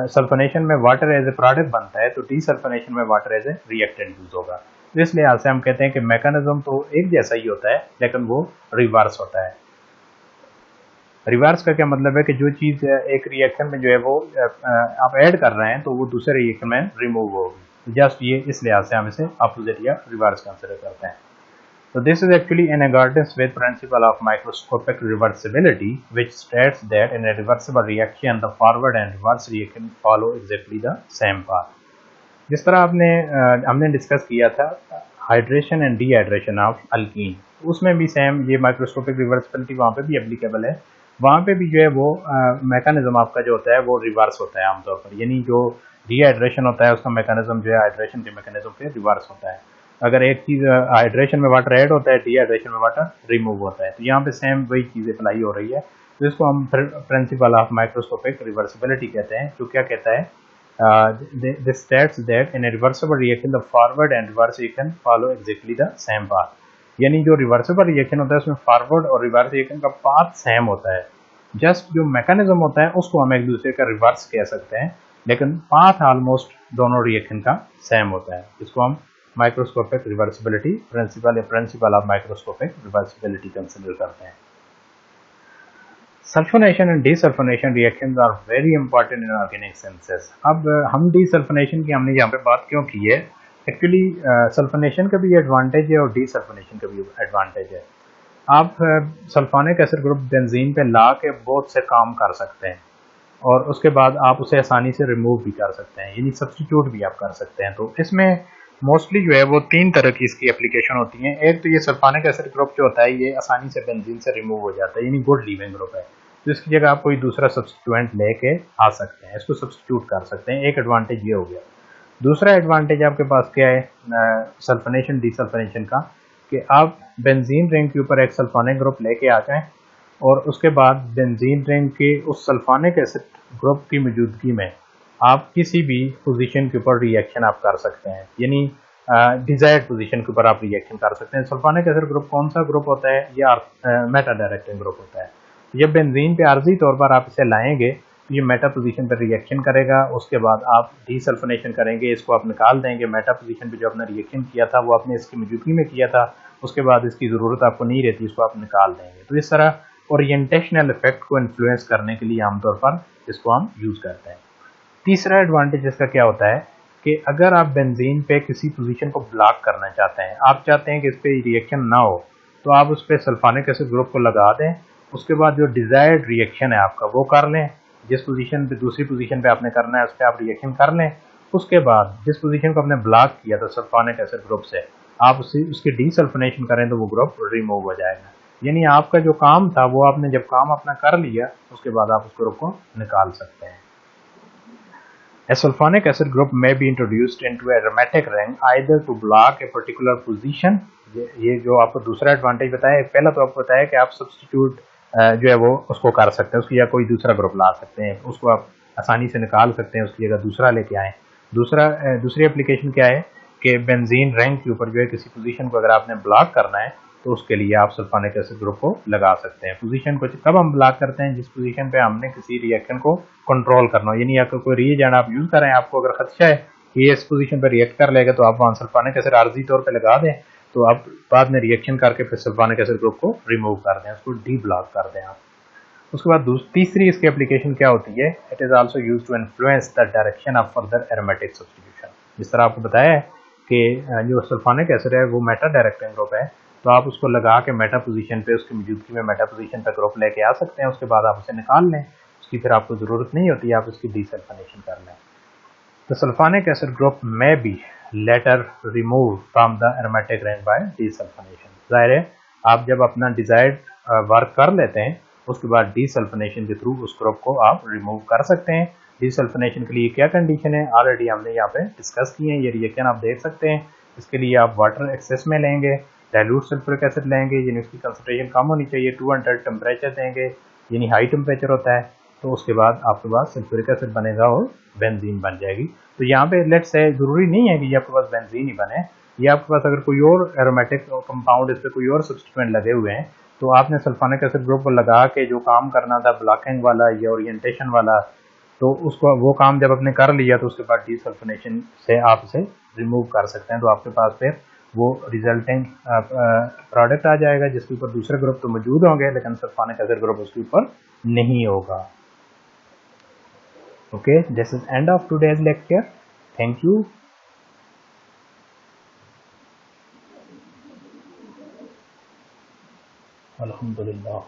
सल्फोनेशन में वाटर एज ए प्रोडक्ट बनता है तो डीसल्फोनेशन में water as a reactant use होगा। तो इस लिहाज से हम कहते हैं कि मैकेनिज्म तो एक जैसा ही होता है लेकिन वो रिवर्स होता है। रिवर्स का क्या मतलब है कि जो चीज़ एक रिएक्शन में जो है वो आप ऐड कर रहे हैं तो वो दूसरे रिएक्शन में रिमूव होगी। जस्ट ये इस लिहाज से हम इसे अपोजिट या रिवर्स कंसिडर करते हैं। So this is actually in accordance with principle of microscopic reversibility, which states that in a reversible reaction, the forward and reverse reaction follow exactly the same path। जिस तरह हमने discuss किया था hydration and dehydration of alkyne, उसमें भी same ये microscopic reversibility वहाँ पे भी एप्लीकेबल है। वहाँ पे भी जो है वो मैकेनिज्म आपका जो होता है वो रिवर्स होता है आमतौर पर। यानी जो डिहाइड्रेशन होता है उसका मैकेनिज्म जो है हाइड्रेशन के मैकेनिज्म पे रिवर्स होता है। अगर एक चीज़ हाइड्रेशन में वाटर ऐड होता है, डिहाइड्रेशन में वाटर रिमूव होता है, तो यहाँ पे सेम वही चीज़ अप्लाई हो रही है। तो इसको हम प्रिंसिपल ऑफ माइक्रोस्कोपिक रिवर्सिबिलिटी कहते हैं, जो क्या कहता है, this states that in a reversible reaction the forward and reverse reaction follow exactly the same path। यानी जो रिवर्सिबल रिएक्शन होता है उसमें फॉरवर्ड और रिवर्स रिएक्शन का पाथ सेम होता है। जस्ट जो मैकेनिज्म होता है उसको हम एक दूसरे का रिवर्स कह सकते हैं, लेकिन पाथ ऑलमोस्ट दोनों रिएक्शन का सेम होता है। इसको हम microscopic reversibility principle of microscopic reversibility consider करते हैं। Sulphonation and desulphonation reactions are very important in organic synthesis. अब हम डीसल्फोनेशन की हमने यहाँ पे बात क्यों की है? एक्चुअली सल्फोनेशन का भी एडवांटेज है और डीसल्फोनेशन का भी एडवांटेज है। आप सल्फोनिक एसिड ग्रुप बेंजीन पे ला के बहुत से काम कर सकते हैं और उसके बाद आप उसे आसानी से रिमूव भी कर सकते हैं, यानी सब्स्टिट्यूट भी आप कर सकते हैं। तो इसमें मोस्टली जो है वो 3 तरह की इसकी एप्लीकेशन होती हैं। एक तो ये सल्फोनिक एसिड ग्रुप जो होता है ये आसानी से बेंजीन से रिमूव हो जाता है, यानी गुड लीविंग ग्रुप है, तो इसकी जगह आप कोई दूसरा सब्स्टिट्यूएंट लेके आ सकते हैं, इसको सब्स्टिट्यूट कर सकते हैं। एक एडवांटेज ये हो गया। दूसरा एडवांटेज आपके पास क्या है सल्फोनेशन डीसल्फोनेशन का, कि आप बेंजीन रिंग के ऊपर एक सल्फोनिक ग्रुप लेके आ जाएं और उसके बाद बेंजीन रिंग के उस सल्फोनिक एसिड ग्रुप की मौजूदगी में आप किसी भी पोजीशन के ऊपर रिएक्शन आप कर सकते हैं, यानी डिजायर्ड पोजीशन के ऊपर आप रिएक्शन कर सकते हैं। सल्फोनिक एसिड ग्रुप कौन सा ग्रुप होता है? ये मेटा डायरेक्टिंग ग्रुप होता है। जब बेंजीन पे आर्जी तौर पर आप इसे लाएंगे तो ये मेटा पोजीशन पर रिएक्शन करेगा, उसके बाद आप डीसल्फोनेशन करेंगे, इसको आप निकाल देंगे। मेटा पोजीशन पे जो आपने रिएक्शन किया था वो आपने इसकी मौजूदगी में किया था, उसके बाद इसकी ज़रूरत आपको नहीं रहती, इसको आप निकाल देंगे। तो इस तरह ओरिएंटेशनल इफेक्ट को इन्फ्लुएंस करने के लिए आमतौर पर इसको हम यूज़ करते हैं। तीसरा एडवांटेज इसका क्या होता है कि अगर आप बेंजीन पे किसी पोजीशन को ब्लॉक करना चाहते हैं, आप चाहते हैं कि इस पर रिएक्शन ना हो, तो आप उस पर सल्फोनिक एसिड ग्रुप को लगा दें, उसके बाद जो डिजायर्ड रिएक्शन है आपका वो कर लें। जिस पोजीशन पे दूसरी पोजीशन पे आपने करना है उस पर आप रिएक्शन कर लें। उसके बाद जिस पोजीशन को आपने ब्लॉक किया था सल्फोनिक एसिड ग्रुप से, आप उसकी डीसल्फोनेशन करें तो वो ग्रुप रिमूव हो जाएगा। यानी आपका जो काम था वो आपने जब काम अपना कर लिया उसके बाद आप उस ग्रुप को निकाल सकते हैं। A sulfonic acid group may be introduced into a aromatic ring either to block a particular position। ये जो आपको दूसरा एडवांटेज बताया, पहला तो आपको बताया कि आप सब्स्टिट्यूट जो है वो उसको कर सकते हैं, उसकी या कोई दूसरा ग्रुप ला सकते हैं, उसको आप आसानी से निकाल सकते हैं, उसकी जगह दूसरा लेके आए। दूसरी एप्लीकेशन क्या है कि बेंजीन रिंग के ऊपर जो है किसी पोजीशन को अगर आपने ब्लॉक करना है तो उसके लिए आप सल्फोनिक एसिड ग्रुप को लगा सकते हैं। पोजीशन को कब हम ब्लॉक करते हैं? जिस पोजीशन पे हमने किसी रिएक्शन को कंट्रोल करना हो, यानी अगर कोई रिएजेंट आप यूज कर रहे हैं, आपको अगर खदशा है कि ये इस पोजीशन पर रिएक्ट कर लेगा, तो आप वहां सल्फोनिक एसिड आर्जी तौर पर लगा दें, तो आप बाद में रिएक्शन करके फिर सल्फोनिक एसिड ग्रुप को रिमूव कर दें, उसको डी ब्लॉक कर दें आप। उसके बाद तीसरी इसकी एप्लीकेशन क्या होती है? It is also used to influence the direction of further aromatic substitution. जिस तरह आपको बताया है कि जो सल्फोनिक एसिड है वो मेटा डायरेक्टिंग ग्रुप है, तो आप उसको लगा के मेटा पोजीशन पे, उसकी मौजूदगी में मेटा पोजीशन पर ग्रुप लेके आ सकते हैं, उसके बाद आप उसे निकाल लें, उसकी फिर आपको ज़रूरत नहीं होती, आप उसकी डीसल्फोनेशन कर लें। The sulfonic acid group may be later removed from the aromatic ring by desulfonation। जाहिर है आप जब अपना डिजायर्ड वर्क कर लेते हैं उसके बाद डीसल्फोनेशन के थ्रू उस ग्रुप को आप रिमूव कर सकते हैं। डीसल्फोनेशन के लिए क्या कंडीशन है ऑलरेडी हमने यहाँ पे डिस्कस की है, ये रिएक्शन आप देख सकते हैं। इसके लिए आप वाटर एक्सेस में लेंगे, डाइल्यूट सल्फ्यूरिक एसिड लेंगे, यानी उसकी कंसंट्रेशन कम होनी चाहिए, 200 टेम्परेचर देंगे, यानी हाई टेम्परेचर होता है, तो उसके बाद आपके पास सल्फ्यूरिक एसिड बनेगा और बेंजीन बन जाएगी। तो यहाँ पे लेट्स से जरूरी नहीं है कि ये आपके पास बेंजीन ही बने, ये आपके पास अगर कोई और एरोमेटिक कंपाउंड, इस पर कोई और सब्स्टिट्यूएंट लगे हुए हैं, तो आपने सल्फोनिक एसिड ग्रुप को लगा के जो काम करना था ब्लॉकिंग वाला या ओरिएंटेशन वाला, तो उसको वो काम जब आपने कर लिया तो उसके बाद डीसल्फोनेशन से आप इसे रिमूव कर सकते हैं, तो आपके पास फिर वो रिजल्टिंग प्रोडक्ट आ जाएगा जिसके ऊपर दूसरे ग्रुप तो मौजूद होंगे लेकिन सल्फोनिक एसिड ग्रुप उसके ऊपर नहीं होगा। Okay, this is end of today's lecture. Thank you. Alhamdulillah.